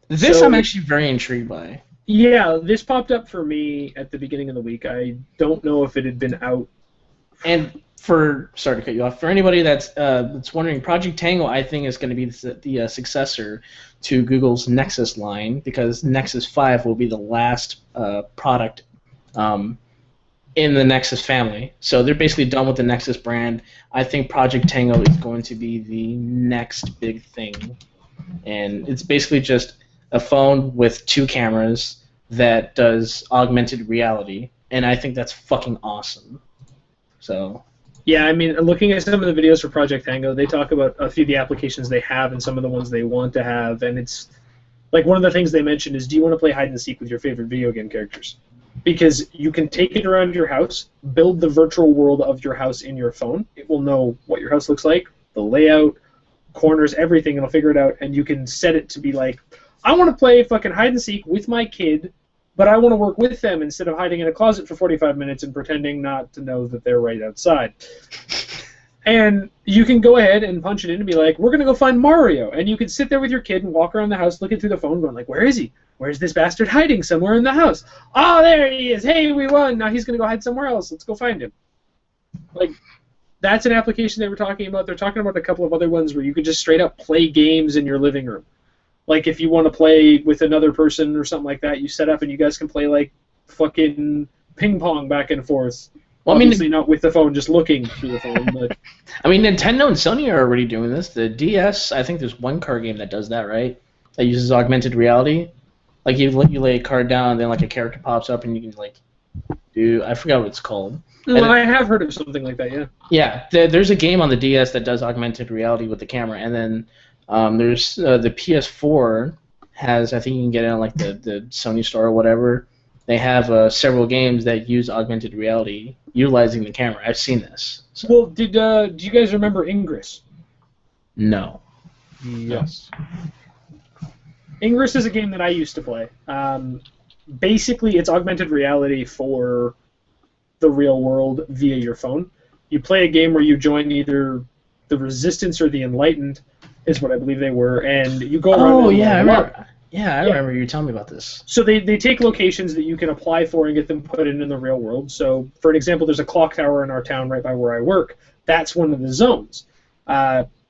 This I'm actually very intrigued by. Yeah, this popped up for me at the beginning of the week. I don't know if it had been out. And sorry to cut you off, for anybody that's wondering, Project Tango I think is going to be the successor to Google's Nexus line, because Nexus 5 will be the last product in the Nexus family. So they're basically done with the Nexus brand. I think Project Tango is going to be the next big thing. And it's basically just a phone with 2 cameras that does augmented reality, and I think that's fucking awesome. So. Yeah, I mean, looking at some of the videos for Project Tango, they talk about a few of the applications they have and some of the ones they want to have, and it's like one of the things they mentioned is, do you want to play hide and seek with your favorite video game characters? Because you can take it around your house, build the virtual world of your house in your phone. It will know what your house looks like, the layout, corners, everything. It'll figure it out, and you can set it to be like, I want to play fucking hide and seek with my kid, but I want to work with them instead of hiding in a closet for 45 minutes and pretending not to know that they're right outside. And you can go ahead and punch it in and be like, we're going to go find Mario. And you can sit there with your kid and walk around the house looking through the phone going like, where is he? Where's this bastard hiding? Somewhere in the house. Oh, there he is. Hey, we won. Now he's going to go hide somewhere else. Let's go find him. Like, that's an application they were talking about. They're talking about a couple of other ones where you could just straight up play games in your living room. Like, if you want to play with another person or something like that, you set up and you guys can play, like, fucking ping pong back and forth. Well, obviously not with the phone, just looking through the phone. But I mean, Nintendo and Sony are already doing this. The DS, I think there's one card game that does that, right? That uses augmented reality. Like, you lay a card down, and then, like, a character pops up, and you can, like, I forgot what it's called. Well, I have heard of something like that, yeah. Yeah, there's a game on the DS that does augmented reality with the camera, and then there's the PS4 has, I think you can get it on, like, the Sony store or whatever. They have several games that use augmented reality utilizing the camera. I've seen this. So. Well, do you guys remember Ingress? No. Yes. Ingress is a game that I used to play. Basically, it's augmented reality for the real world via your phone. You play a game where you join either the Resistance or the Enlightened, is what I believe they were, and you go around. Oh, yeah, I remember. Yeah, I remember you telling me about this. So they take locations that you can apply for and get them put in the real world. So, for an example, there's a clock tower in our town right by where I work. That's one of the zones.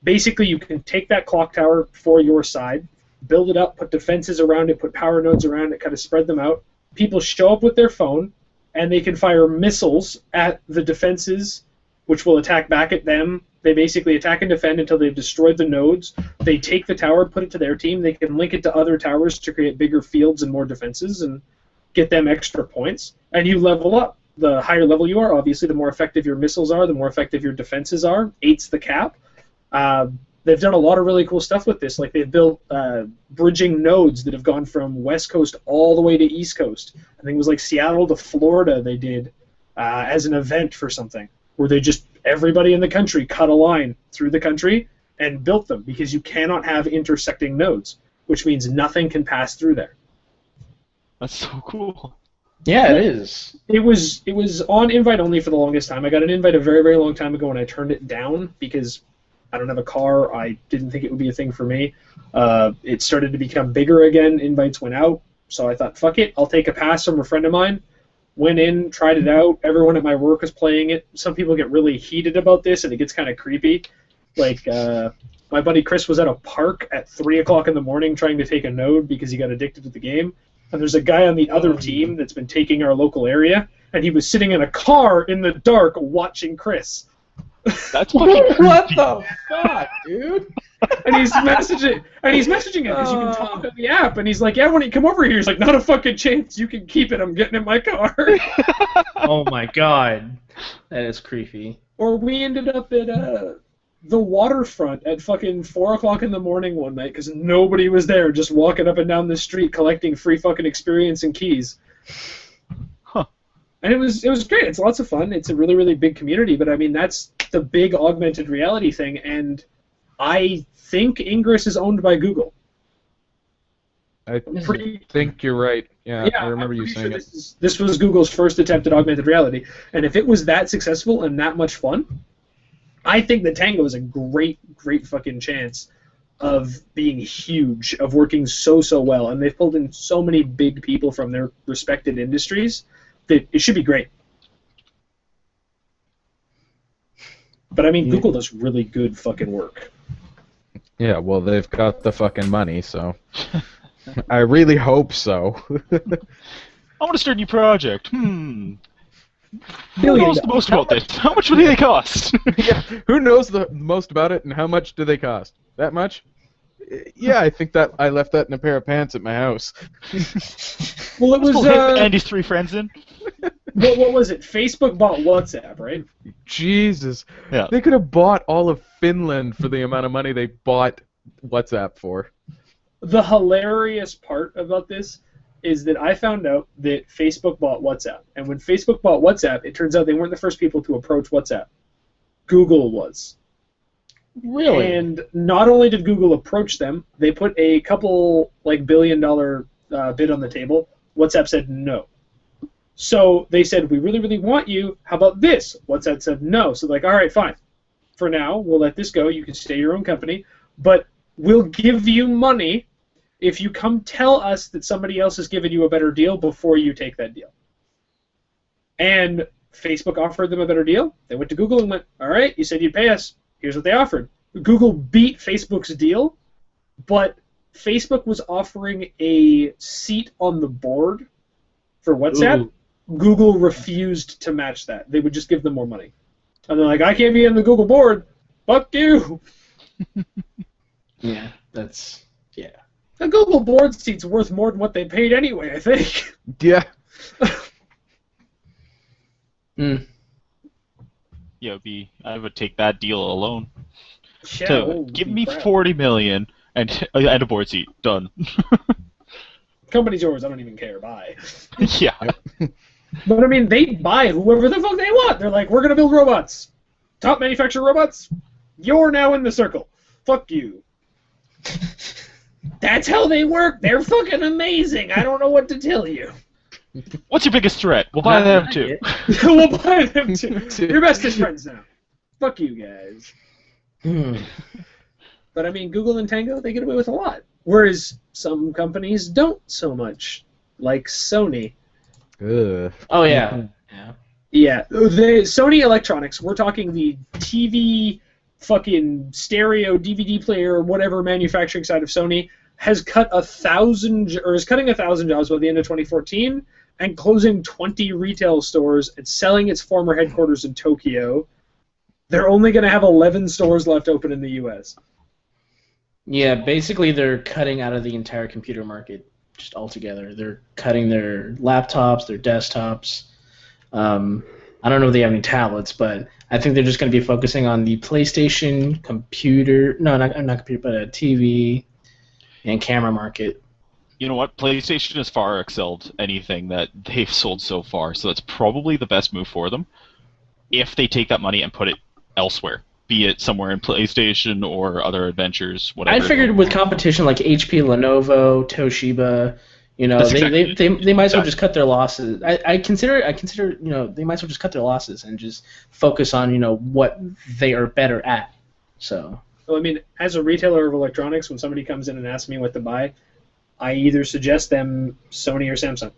Basically, you can take that clock tower for your side, build it up, put defenses around it, put power nodes around it, kind of spread them out. People show up with their phone, and they can fire missiles at the defenses, which will attack back at them. They basically attack and defend until they've destroyed the nodes. They take the tower, put it to their team. They can link it to other towers to create bigger fields and more defenses and get them extra points. And you level up. The higher level you are, obviously, the more effective your missiles are, the more effective your defenses are. 8's the cap. They've done a lot of really cool stuff with this. Like, they've built bridging nodes that have gone from West Coast all the way to East Coast. I think it was like Seattle to Florida they did as an event for something, where they just, everybody in the country cut a line through the country and built them, because you cannot have intersecting nodes, which means nothing can pass through there. That's so cool. Yeah, it is. It was on invite only for the longest time. I got an invite a very, very long time ago, and I turned it down because I don't have a car. I didn't think it would be a thing for me. It started to become bigger again. Invites went out, so I thought, fuck it, I'll take a pass from a friend of mine. Went in, tried it out. Everyone at my work was playing it. Some people get really heated about this, and it gets kind of creepy. Like, My buddy Chris was at a park at 3 o'clock in the morning trying to take a node because he got addicted to the game. And there's a guy on the other team that's been taking our local area, and he was sitting in a car in the dark watching Chris. That's fucking What the fuck, dude? And he's messaging him because you can talk on the app, and he's like, "Yeah, when you come over here," he's like, "Not a fucking chance. You can keep it. I'm getting in my car." Oh my god, that is creepy. Or we ended up at the waterfront at fucking 4 o'clock in the morning one night because nobody was there, just walking up and down the street collecting free fucking experience and keys. Huh. And it was great. It's lots of fun. It's a really, really big community, but I mean, that's the big augmented reality thing, and I think Ingress is owned by Google. I think you're right. Yeah, I remember you saying it. This was Google's first attempt at augmented reality, and if it was that successful and that much fun, I think that Tango is a great, great fucking chance of being huge, of working so well, and they've pulled in so many big people from their respected industries that it should be great. But I mean, Google does really good fucking work. Yeah, well, they've got the fucking money, so I really hope so. I want to start a new project. Who $1 knows the most about this? How much do they cost? Yeah, who knows the most about it, and how much do they cost? That much? Yeah, I think that I left that in a pair of pants at my house. Well, it was Andy's 3 friends in. what was it? Facebook bought WhatsApp, right? Jesus. Yeah. They could have bought all of Finland for the amount of money they bought WhatsApp for. The hilarious part about this is that I found out that Facebook bought WhatsApp. And when Facebook bought WhatsApp, it turns out they weren't the first people to approach WhatsApp. Google was. Really? And not only did Google approach them, they put a couple billion-dollar bid on the table. WhatsApp said no. So they said, "We really, really want you. How about this?" WhatsApp said no. So like, all right, fine. For now, we'll let this go. You can stay your own company, but we'll give you money if you come tell us that somebody else has given you a better deal before you take that deal. And Facebook offered them a better deal. They went to Google and went, all right, you said you'd pay us. Here's what they offered. Google beat Facebook's deal, but Facebook was offering a seat on the board for WhatsApp. Ooh. Google refused to match that. They would just give them more money. And they're like, I can't be on the Google board. Fuck you. Yeah, that's... yeah. The Google board seat's worth more than what they paid anyway, I think. Yeah. Yeah, I would take that deal alone. Yeah, Give me $40 million and a board seat. Done. Company's yours. I don't even care. Bye. Yeah. But I mean, they buy whoever the fuck they want. They're like, we're gonna build robots. Top manufacturer robots. You're now in the circle. Fuck you. That's how they work. They're fucking amazing. I don't know what to tell you. What's your biggest threat? We'll buy them too. We'll buy them too. You're bestest friends now. Fuck you guys. But I mean, Google and Tango, they get away with a lot. Whereas some companies don't so much. Like Sony. Ugh. Oh, yeah. Yeah. Yeah. The Sony Electronics, we're talking the TV, fucking stereo, DVD player, whatever manufacturing side of Sony, has cut 1,000, or is cutting 1,000 jobs by the end of 2014 and closing 20 retail stores and selling its former headquarters in Tokyo. They're only going to have 11 stores left open in the U.S. Yeah, basically they're cutting out of the entire computer market just altogether. They're cutting their laptops, their desktops. I don't know if they have any tablets, but I think they're just going to be focusing on the PlayStation, computer, no, not computer, but a TV and camera market. You know what? PlayStation has far excelled anything that they've sold so far, so that's probably the best move for them if they take that money and put it elsewhere, be it somewhere in PlayStation or other adventures, whatever. I figured with competition like HP, Lenovo, Toshiba, you know, they might as well just cut their losses. I consider, you know, they might as well just cut their losses and just focus on, you know, what they are better at. So. Well, I mean, as a retailer of electronics, when somebody comes in and asks me what to buy, I either suggest them Sony or Samsung.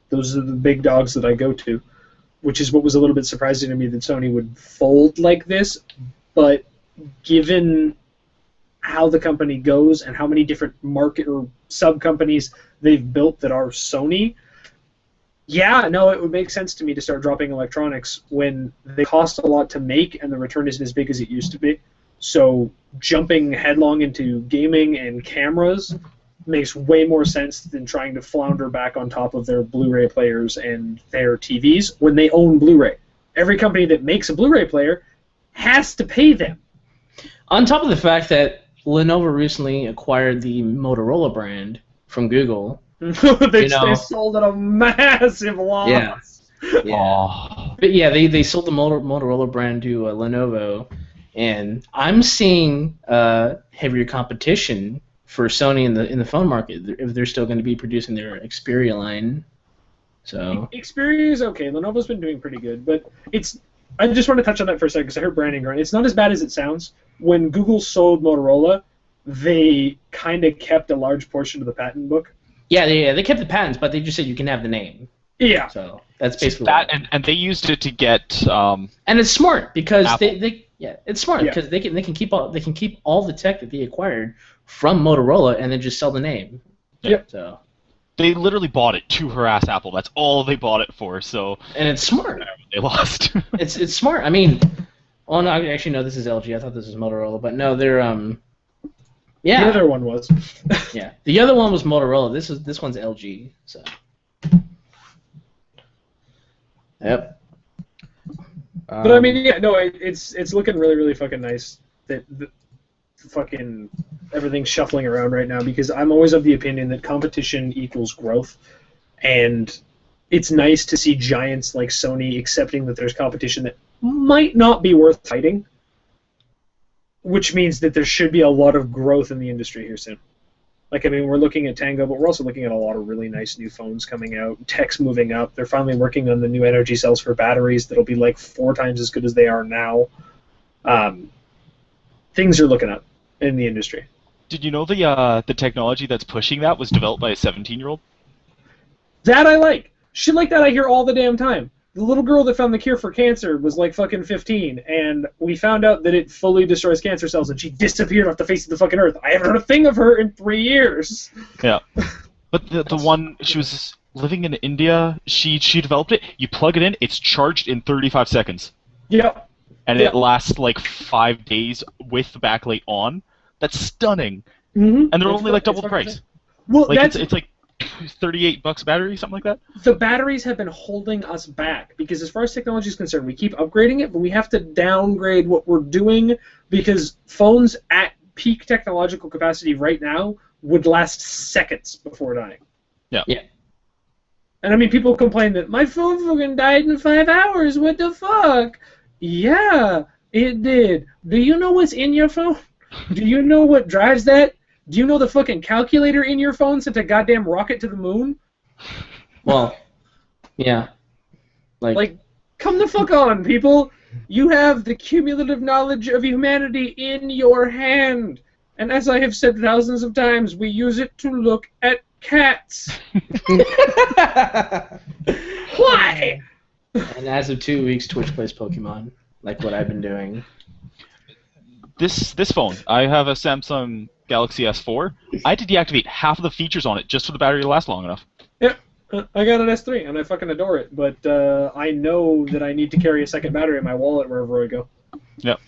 Those are the big dogs that I go to, which is what was a little bit surprising to me that Sony would fold like this. But given how the company goes and how many different market or sub-companies they've built that are Sony, yeah, no, it would make sense to me to start dropping electronics when they cost a lot to make and the return isn't as big as it used to be. So jumping headlong into gaming and cameras makes way more sense than trying to flounder back on top of their Blu-ray players and their TVs when they own Blu-ray. Every company that makes a Blu-ray player has to pay them. On top of the fact that Lenovo recently acquired the Motorola brand from Google. They sold at a massive loss. Yeah. Yeah. But yeah, they sold the Motorola brand to Lenovo, and I'm seeing heavier competition for Sony in the phone market if they're still going to be producing their Xperia line. So Xperia is okay. Lenovo's been doing pretty good, but it's. I just want to touch on that for a second because I heard Brandon going. It's not as bad as it sounds. When Google sold Motorola, they kind of kept a large portion of the patent book. Yeah, they kept the patents, but they just said you can have the name. Yeah. So that's basically that, and they used it to get. And it's smart because Apple. it's smart because they can keep all the tech that they acquired from Motorola and then just sell the name. Yep. So they literally bought it to harass Apple. That's all they bought it for. So. And it's smart. They lost. It's smart. I mean, well, no, actually, no. This is LG. I thought this was Motorola, but no, they're Yeah. The other one was. Yeah. The other one was Motorola. This one's LG. So. Yep. But I mean, yeah, no, it's looking really, really fucking nice. That fucking everything's shuffling around right now because I'm always of the opinion that competition equals growth, and it's nice to see giants like Sony accepting that there's competition that might not be worth fighting, which means that there should be a lot of growth in the industry here soon. Like, I mean, we're looking at Tango, but we're also looking at a lot of really nice new phones coming out. Tech's moving up. They're finally working on the new energy cells for batteries that'll be like 4 times as good as they are now. Things are looking up in the industry. Did you know the technology that's pushing that was developed by a 17-year-old? That I like. Shit like that I hear all the damn time. The little girl that found the cure for cancer was like fucking 15, and we found out that it fully destroys cancer cells, and she disappeared off the face of the fucking earth. I haven't heard a thing of her in 3 years. Yeah. But the one, she was living in India, she developed it, you plug it in, it's charged in 35 seconds. Yep. And it lasts like 5 days with the backlight on. That's stunning. Mm-hmm. And they're only like double the price. Well, like it's like $38 battery, something like that. The batteries have been holding us back because as far as technology is concerned, we keep upgrading it, but we have to downgrade what we're doing because phones at peak technological capacity right now would last seconds before dying. Yeah. Yeah. And I mean, people complain that my phone fucking died in 5 hours. What the fuck? Yeah, it did. Do you know what's in your phone? Do you know what drives that? Do you know the fucking calculator in your phone sent a goddamn rocket to the moon? Well, yeah. Like, come the fuck on, people. You have the cumulative knowledge of humanity in your hand. And as I have said thousands of times, we use it to look at cats. Why? And as of 2 weeks, Twitch plays Pokemon, like what I've been doing. This phone, I have a Samsung Galaxy S4. I had to deactivate half of the features on it just for the battery to last long enough. Yeah, I got an S3, and I fucking adore it, but I know that I need to carry a second battery in my wallet wherever I go. Yep.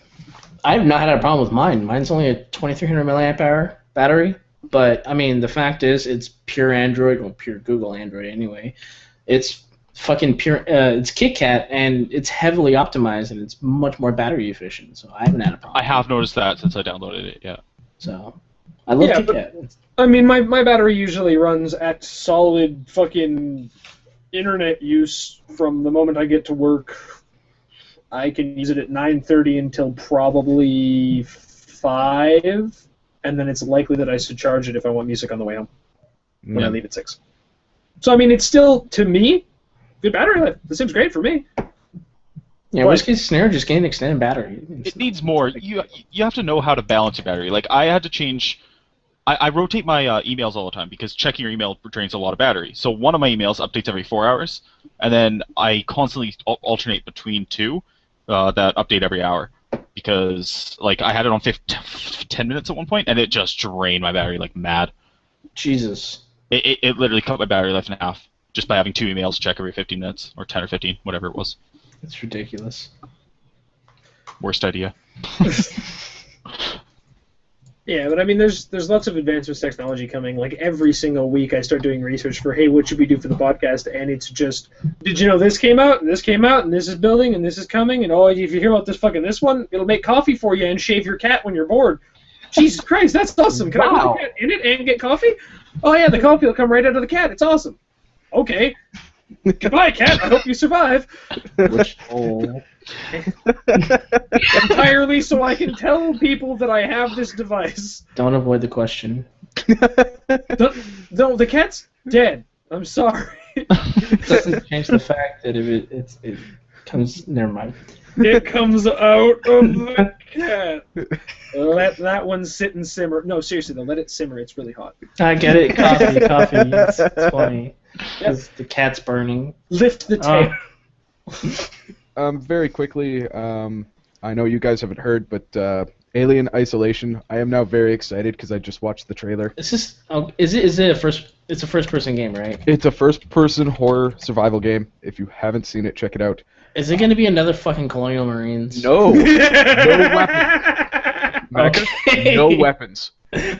I've not had a problem with mine. Mine's only a 2300 milliamp hour battery, but, I mean, the fact is it's pure Android, well, pure Google Android anyway. It's fucking pure, it's KitKat, and it's heavily optimized, and it's much more battery efficient, so I haven't had a problem. I have noticed that since I downloaded it, yeah. So, I love KitKat. I mean, my battery usually runs at solid fucking internet use from the moment I get to work. I can use it at 9:30 until probably 5, and then it's likely that I should charge it if I want music on the way home when I leave at 6. So, I mean, it's still, to me, good battery life. This seems great for me. Yeah, worst case scenario, just get an extended battery. It needs more. You have to know how to balance your battery. Like, I had to change... I rotate my emails all the time because checking your email drains a lot of battery. So one of my emails updates every 4 hours, and then I constantly alternate between 2 that update every hour. because like I had it on 10 minutes at one point, and it just drained my battery like mad. Jesus. It literally cut my battery life in half just by having 2 emails to check every 15 minutes, or 10 or 15, whatever it was. It's ridiculous. Worst idea. Yeah, but I mean, there's lots of advancements technology coming. Like every single week, I start doing research for, hey, what should we do for the podcast? And it's just, did you know this came out, and this came out, and this is building, and this is coming, and oh, if you hear about this one, it'll make coffee for you and shave your cat when you're bored. Jesus Christ, that's awesome! Can I put the cat in it and get coffee? Oh yeah, the coffee will come right out of the cat. It's awesome. Okay. Goodbye, cat. I hope you survive. Which hole? Entirely so I can tell people that I have this device. Don't avoid the question. No, the cat's dead. I'm sorry. It doesn't change the fact that if it comes. Never mind. It comes out of the cat. Let that one sit and simmer. No, seriously, though, let it simmer. It's really hot. I get it. Coffee. It's funny. Yep. The cat's burning. Lift the tail. Very quickly, I know you guys haven't heard, but Alien Isolation. I am now very excited because I just watched the trailer. Is it a first? It's a first-person game, right? It's a first-person horror survival game. If you haven't seen it, check it out. Is it going to be another fucking Colonial Marines? No. No weapons. Okay. No weapons.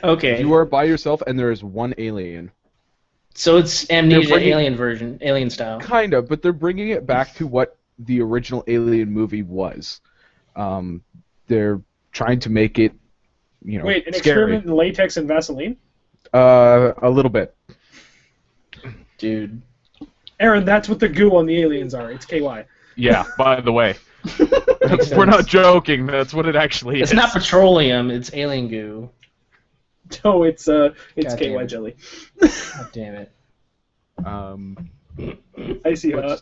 Okay. You are by yourself, and there is one alien. So it's Amnesia Alien version, Alien style. Kind of, but they're bringing it back to what the original Alien movie was. They're trying to make it, Wait, an scary. experiment in latex and Vaseline? A little bit. Dude. Aaron, that's what the goo on the aliens are. It's KY. Yeah, by the way. We're not joking. That's what it actually is. It's not petroleum. It's alien goo. No, it's God KY jelly. God damn it. Icy hot.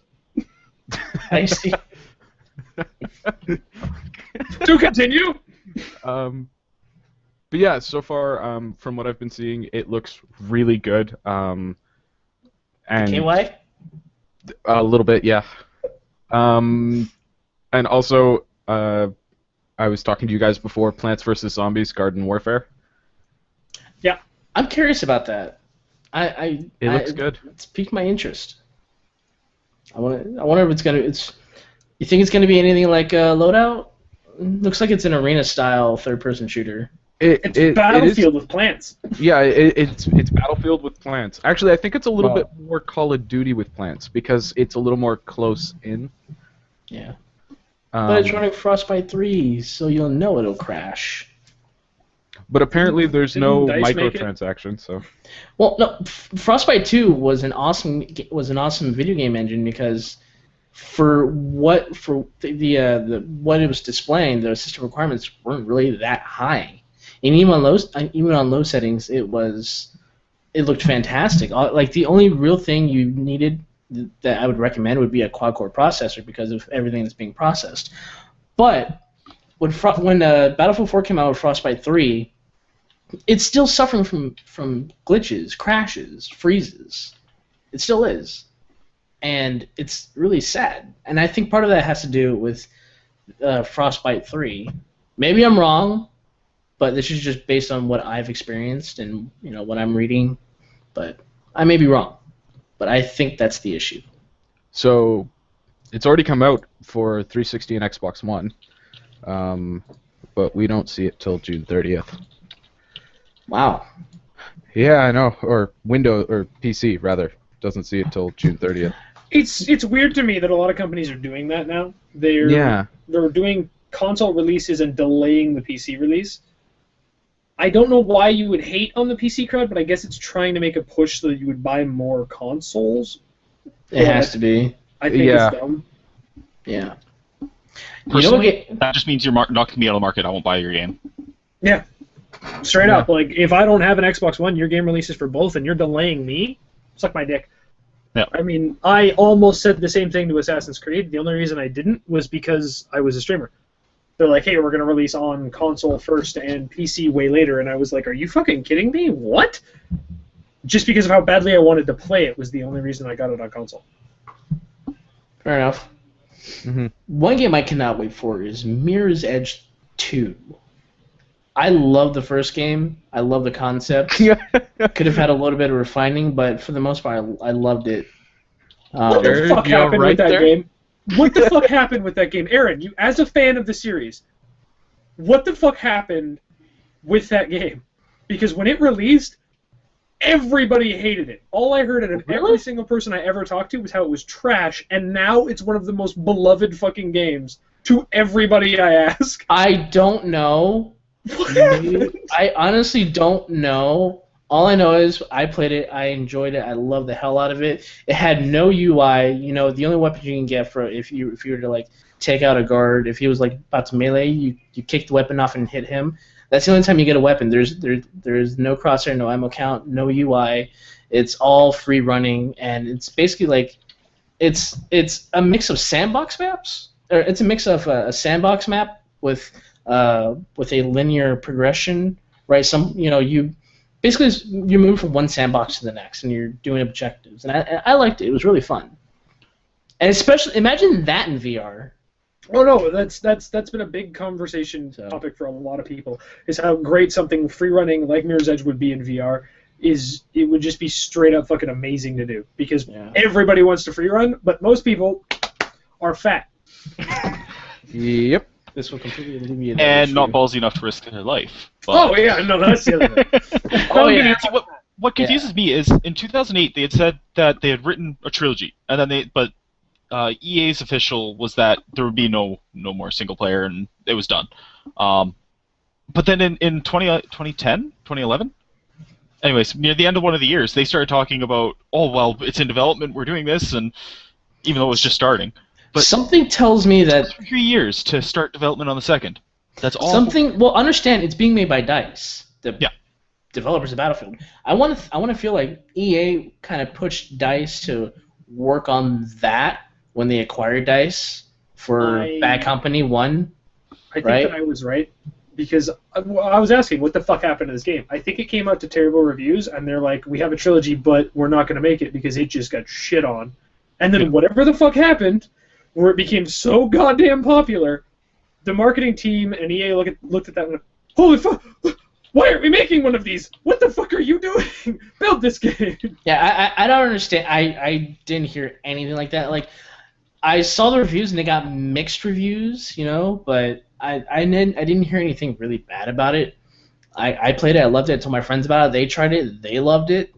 I see. To continue. But yeah, so far, from what I've been seeing, it looks really good. And KY? A little bit, yeah. And also, I was talking to you guys before, Plants vs. Zombies, Garden Warfare. Yeah. I'm curious about that. It looks good. It's piqued my interest. I wonder if it's gonna. You think it's gonna be anything like Loadout? Looks like it's an arena-style third-person shooter. It's Battlefield with plants. Yeah, it's Battlefield with plants. Actually, I think it's a little bit more Call of Duty with plants because it's a little more close in. Yeah. But it's running Frostbite 3, so you'll know it'll crash. But apparently there's no Didn't DICE make it? microtransactions, so. Well, no, Frostbite 2 was an awesome video game engine because for what what it was displaying, the system requirements weren't really that high. And even on low settings, it looked fantastic. Like the only real thing you needed that I would recommend would be a quad-core processor because of everything that's being processed. But when Battlefield 4 came out with Frostbite 3, it's still suffering from glitches, crashes, freezes. It still is. And it's really sad. And I think part of that has to do with Frostbite 3. Maybe I'm wrong, but this is just based on what I've experienced and what I'm reading. But I may be wrong. But I think that's the issue. So, it's already come out for 360 and Xbox One, but we don't see it till June 30th. Wow. Yeah, I know. Or PC rather doesn't see it till June 30th. It's weird to me that a lot of companies are doing that now. They're doing console releases and delaying the PC release. I don't know why you would hate on the PC crowd, but I guess it's trying to make a push so that you would buy more consoles. It has to be. I think it's dumb. Yeah. Personally, that just means you're knocking me out of the market. I won't buy your game. Yeah. Straight up. Like, if I don't have an Xbox One, your game releases for both, and you're delaying me, suck my dick. Yeah. I mean, I almost said the same thing to Assassin's Creed. The only reason I didn't was because I was a streamer. They're like, hey, we're going to release on console first and PC way later. And I was like, are you fucking kidding me? What? Just because of how badly I wanted to play it was the only reason I got it on console. Fair enough. Mm-hmm. One game I cannot wait for is Mirror's Edge 2. I love the first game. I love the concept. Could have had a little bit of refining, but for the most part, I loved it. What the fuck happened with that game? What the fuck happened with that game? Aaron, you as a fan of the series, what the fuck happened with that game? Because when it released, everybody hated it. All I heard out of every single person I ever talked to was how it was trash, and now it's one of the most beloved fucking games to everybody I ask. I don't know. I honestly don't know. All I know is I played it, I enjoyed it, I loved the hell out of it. It had no UI. You know, the only weapon you can get for if you were to like take out a guard, if he was like about to melee, you kick the weapon off and hit him. That's the only time you get a weapon. There's no crosshair, no ammo count, no UI. It's all free running, and it's basically like it's a mix of sandbox maps. Or it's a mix of a sandbox map with a linear progression, right? You basically you move from one sandbox to the next, and you're doing objectives. And I liked it. It was really fun. And especially imagine that in VR. Oh no, that's been a big conversation topic for a lot of people. Is how great something free running like Mirror's Edge would be in VR. It would just be straight up fucking amazing to do because everybody wants to free run, but most people are fat. Yep. This will completely alleviate and not ballsy enough to risk their life. But... Oh yeah, no, that's the other thing. What confuses me is in 2008 they had said that they had written a trilogy, and then EA's official was that there would be no more single player, and it was done. But then in 2011, anyways, near the end of one of the years, they started talking about, oh well, it's in development, we're doing this, and even though it was just starting. But something tells me that 3 years to start development on the second. That's all. Well, understand it's being made by DICE, the developers of Battlefield. I want to feel like EA kind of pushed DICE to work on that when they acquired DICE for Bad Company 1. I think that I was right because I was asking what the fuck happened to this game. I think it came out to terrible reviews, and they're like, we have a trilogy, but we're not going to make it because it just got shit on. And then whatever the fuck happened, where it became so goddamn popular, the marketing team and EA looked at that and went, holy fuck, why aren't we making one of these? What the fuck are you doing? Build this game. Yeah, I don't understand. I didn't hear anything like that. Like, I saw the reviews and they got mixed reviews, but I didn't hear anything really bad about it. I played it, I loved it, I told my friends about it, they tried it, they loved it.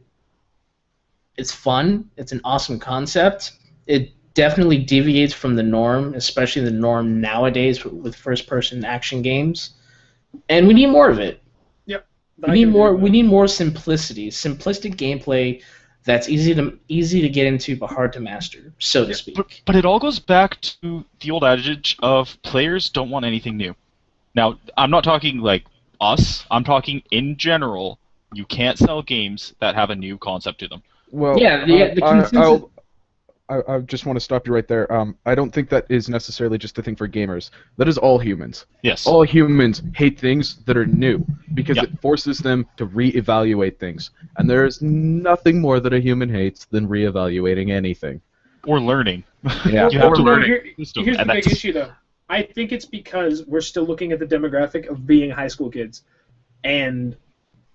It's fun, it's an awesome concept. It definitely deviates from the norm, especially the norm nowadays with first-person action games, and we need more of it. Yep. We need more simplicity, simplistic gameplay that's easy to get into but hard to master, so to speak. But it all goes back to the old adage of players don't want anything new. Now, I'm not talking like us. I'm talking in general. You can't sell games that have a new concept to them. Well, the consensus. I just want to stop you right there. I don't think that is necessarily just a thing for gamers. That is all humans. Yes. All humans hate things that are new because it forces them to reevaluate things. And there is nothing more that a human hates than reevaluating anything. Or learning. Yeah. You have to learn it. Here's the big issue, though. I think it's because we're still looking at the demographic of being high school kids. And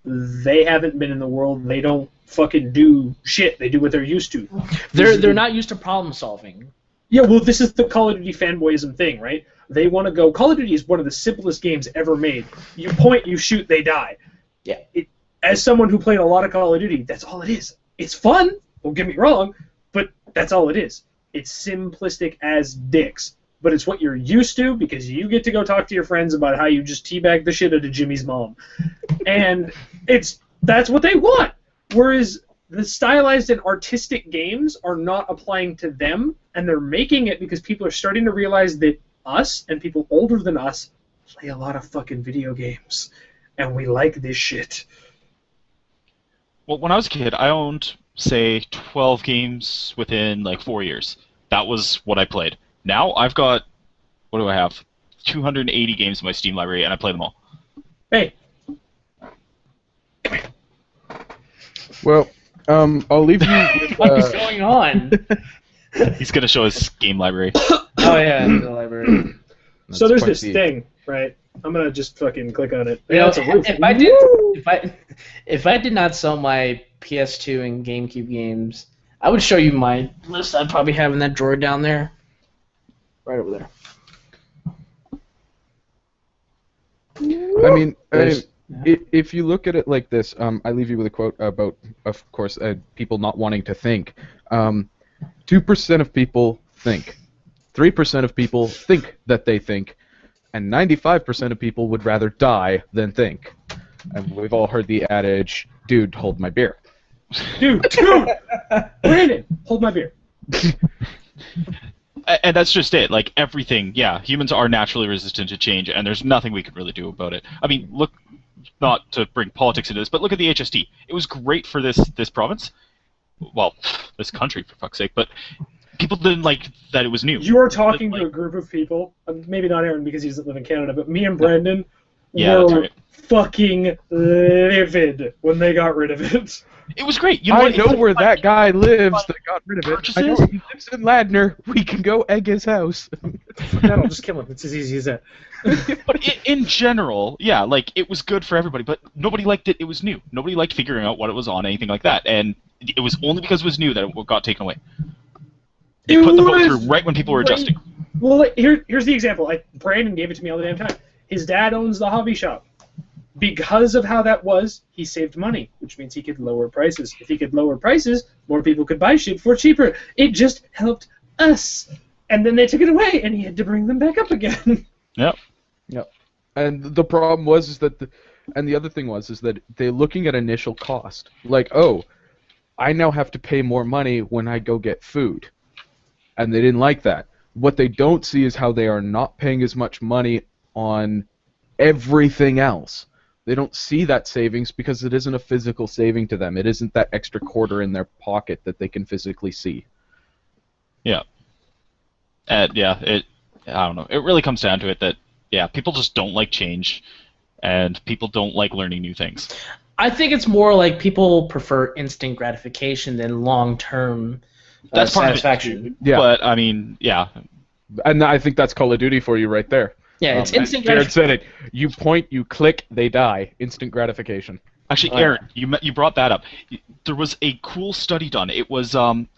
they haven't been in the world. They don't fucking do shit. They do what they're used to. They're not used to problem solving. Yeah, well, this is the Call of Duty fanboyism thing, right? They want to go. Call of Duty is one of the simplest games ever made. You point, you shoot, they die. Yeah. As someone who played a lot of Call of Duty, that's all it is. It's fun. Don't get me wrong, but that's all it is. It's simplistic as dicks. But it's what you're used to because you get to go talk to your friends about how you just teabag the shit out of Jimmy's mom. And that's what they want. Whereas the stylized and artistic games are not applying to them, and they're making it because people are starting to realize that us and people older than us play a lot of fucking video games, and we like this shit. Well, when I was a kid, I owned, say, 12 games within, 4 years. That was what I played. Now I've got, what do I have? 280 games in my Steam library, and I play them all. Hey. Well, I'll leave you with... What is going on? He's going to show his game library. Oh, yeah, the library. So there's this thing, right? I'm gonna just fucking click on it. You know, That's a roof. if I did not sell my PS2 and GameCube games, I would show you my list. I'd probably have in that drawer down there, right over there. I mean, if you look at it like this, I leave you with a quote about, of course, people not wanting to think. 2% of people think. 3% of people think that they think. And 95% of people would rather die than think. And we've all heard the adage, dude, hold my beer. Dude! Brandon, hold my beer. And that's just it. Like, everything, yeah, humans are naturally resistant to change, and there's nothing we can really do about it. I mean, look, not to bring politics into this, but look at the HST. It was great for this province. Well, this country, for fuck's sake, but people didn't like that it was new. You are talking to a group of people, maybe not Aaron because he doesn't live in Canada, but me and Brandon were fucking livid when they got rid of it. It was great. I know where that guy lives that got rid of it. I know he lives in Ladner. We can go egg his house. No, just kill him. It's as easy as that. But in general, yeah, like, it was good for everybody, but nobody liked it. It was new. Nobody liked figuring out what it was on, anything like that, and it was only because it was new that it got taken away. They put the vote through right when people were adjusting. Well, here's the example. Brandon gave it to me all the damn time. His dad owns the hobby shop. Because of how that was, he saved money, which means he could lower prices. If he could lower prices, more people could buy shit for cheaper. It just helped us. And then they took it away, and he had to bring them back up again. Yep. And the problem was that the other thing was that they're looking at initial cost. Like, oh, I now have to pay more money when I go get food. And they didn't like that. What they don't see is how they are not paying as much money on everything else. They don't see that savings because it isn't a physical saving to them. It isn't that extra quarter in their pocket that they can physically see. Yeah. I don't know. It really comes down to it that, yeah, people just don't like change, and people don't like learning new things. I think it's more like people prefer instant gratification than long-term That's part satisfaction. of it, Yeah. But, I mean, yeah. And I think that's Call of Duty for you right there. Yeah, it's instant Jared gratification. said it. You point, you click, they die. Instant gratification. Actually, Aaron, you brought that up. There was a cool study done. It was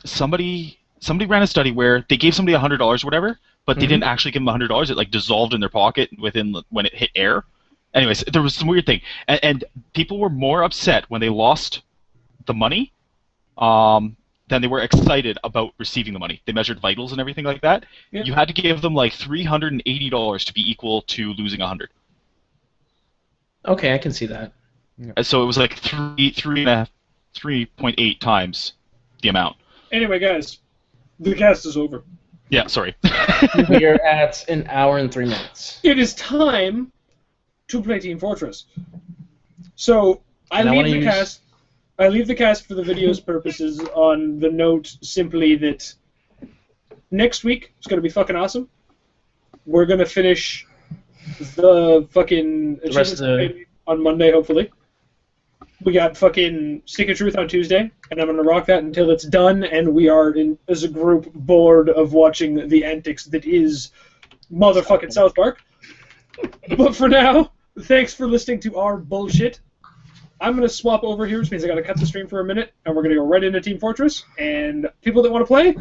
somebody ran a study where they gave somebody $100 or whatever, but they didn't actually give them $100. It, like, dissolved in their pocket when it hit air. Anyways, there was some weird thing, and people were more upset when they lost the money than they were excited about receiving the money. They measured vitals and everything like that. Yep. You had to give them like $380 to be equal to losing 100. Okay, I can see that. So it was like 3.8 times the amount. Anyway, guys, the cast is over. Yeah, sorry. We are at 1 hour and 3 minutes. It is time to play Team Fortress. So I leave the cast for the video's purposes on the note simply that next week is going to be fucking awesome. We're going to finish the fucking achievements on Monday, hopefully. We got fucking Stick of Truth on Tuesday, and I'm going to rock that until it's done, and we are, as a group, bored of watching the antics that is motherfucking South Park. But for now, thanks for listening to our bullshit. I'm going to swap over here, which means I got to cut the stream for a minute, and we're going to go right into Team Fortress. And people that want to play,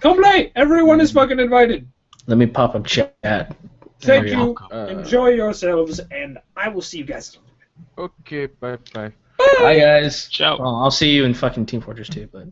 come play! Everyone is fucking invited. Let me pop up chat. Thank you. Enjoy yourselves, and I will see you guys. Okay, bye-bye. Bye, guys. Ciao. Well, I'll see you in fucking Team Fortress 2, but...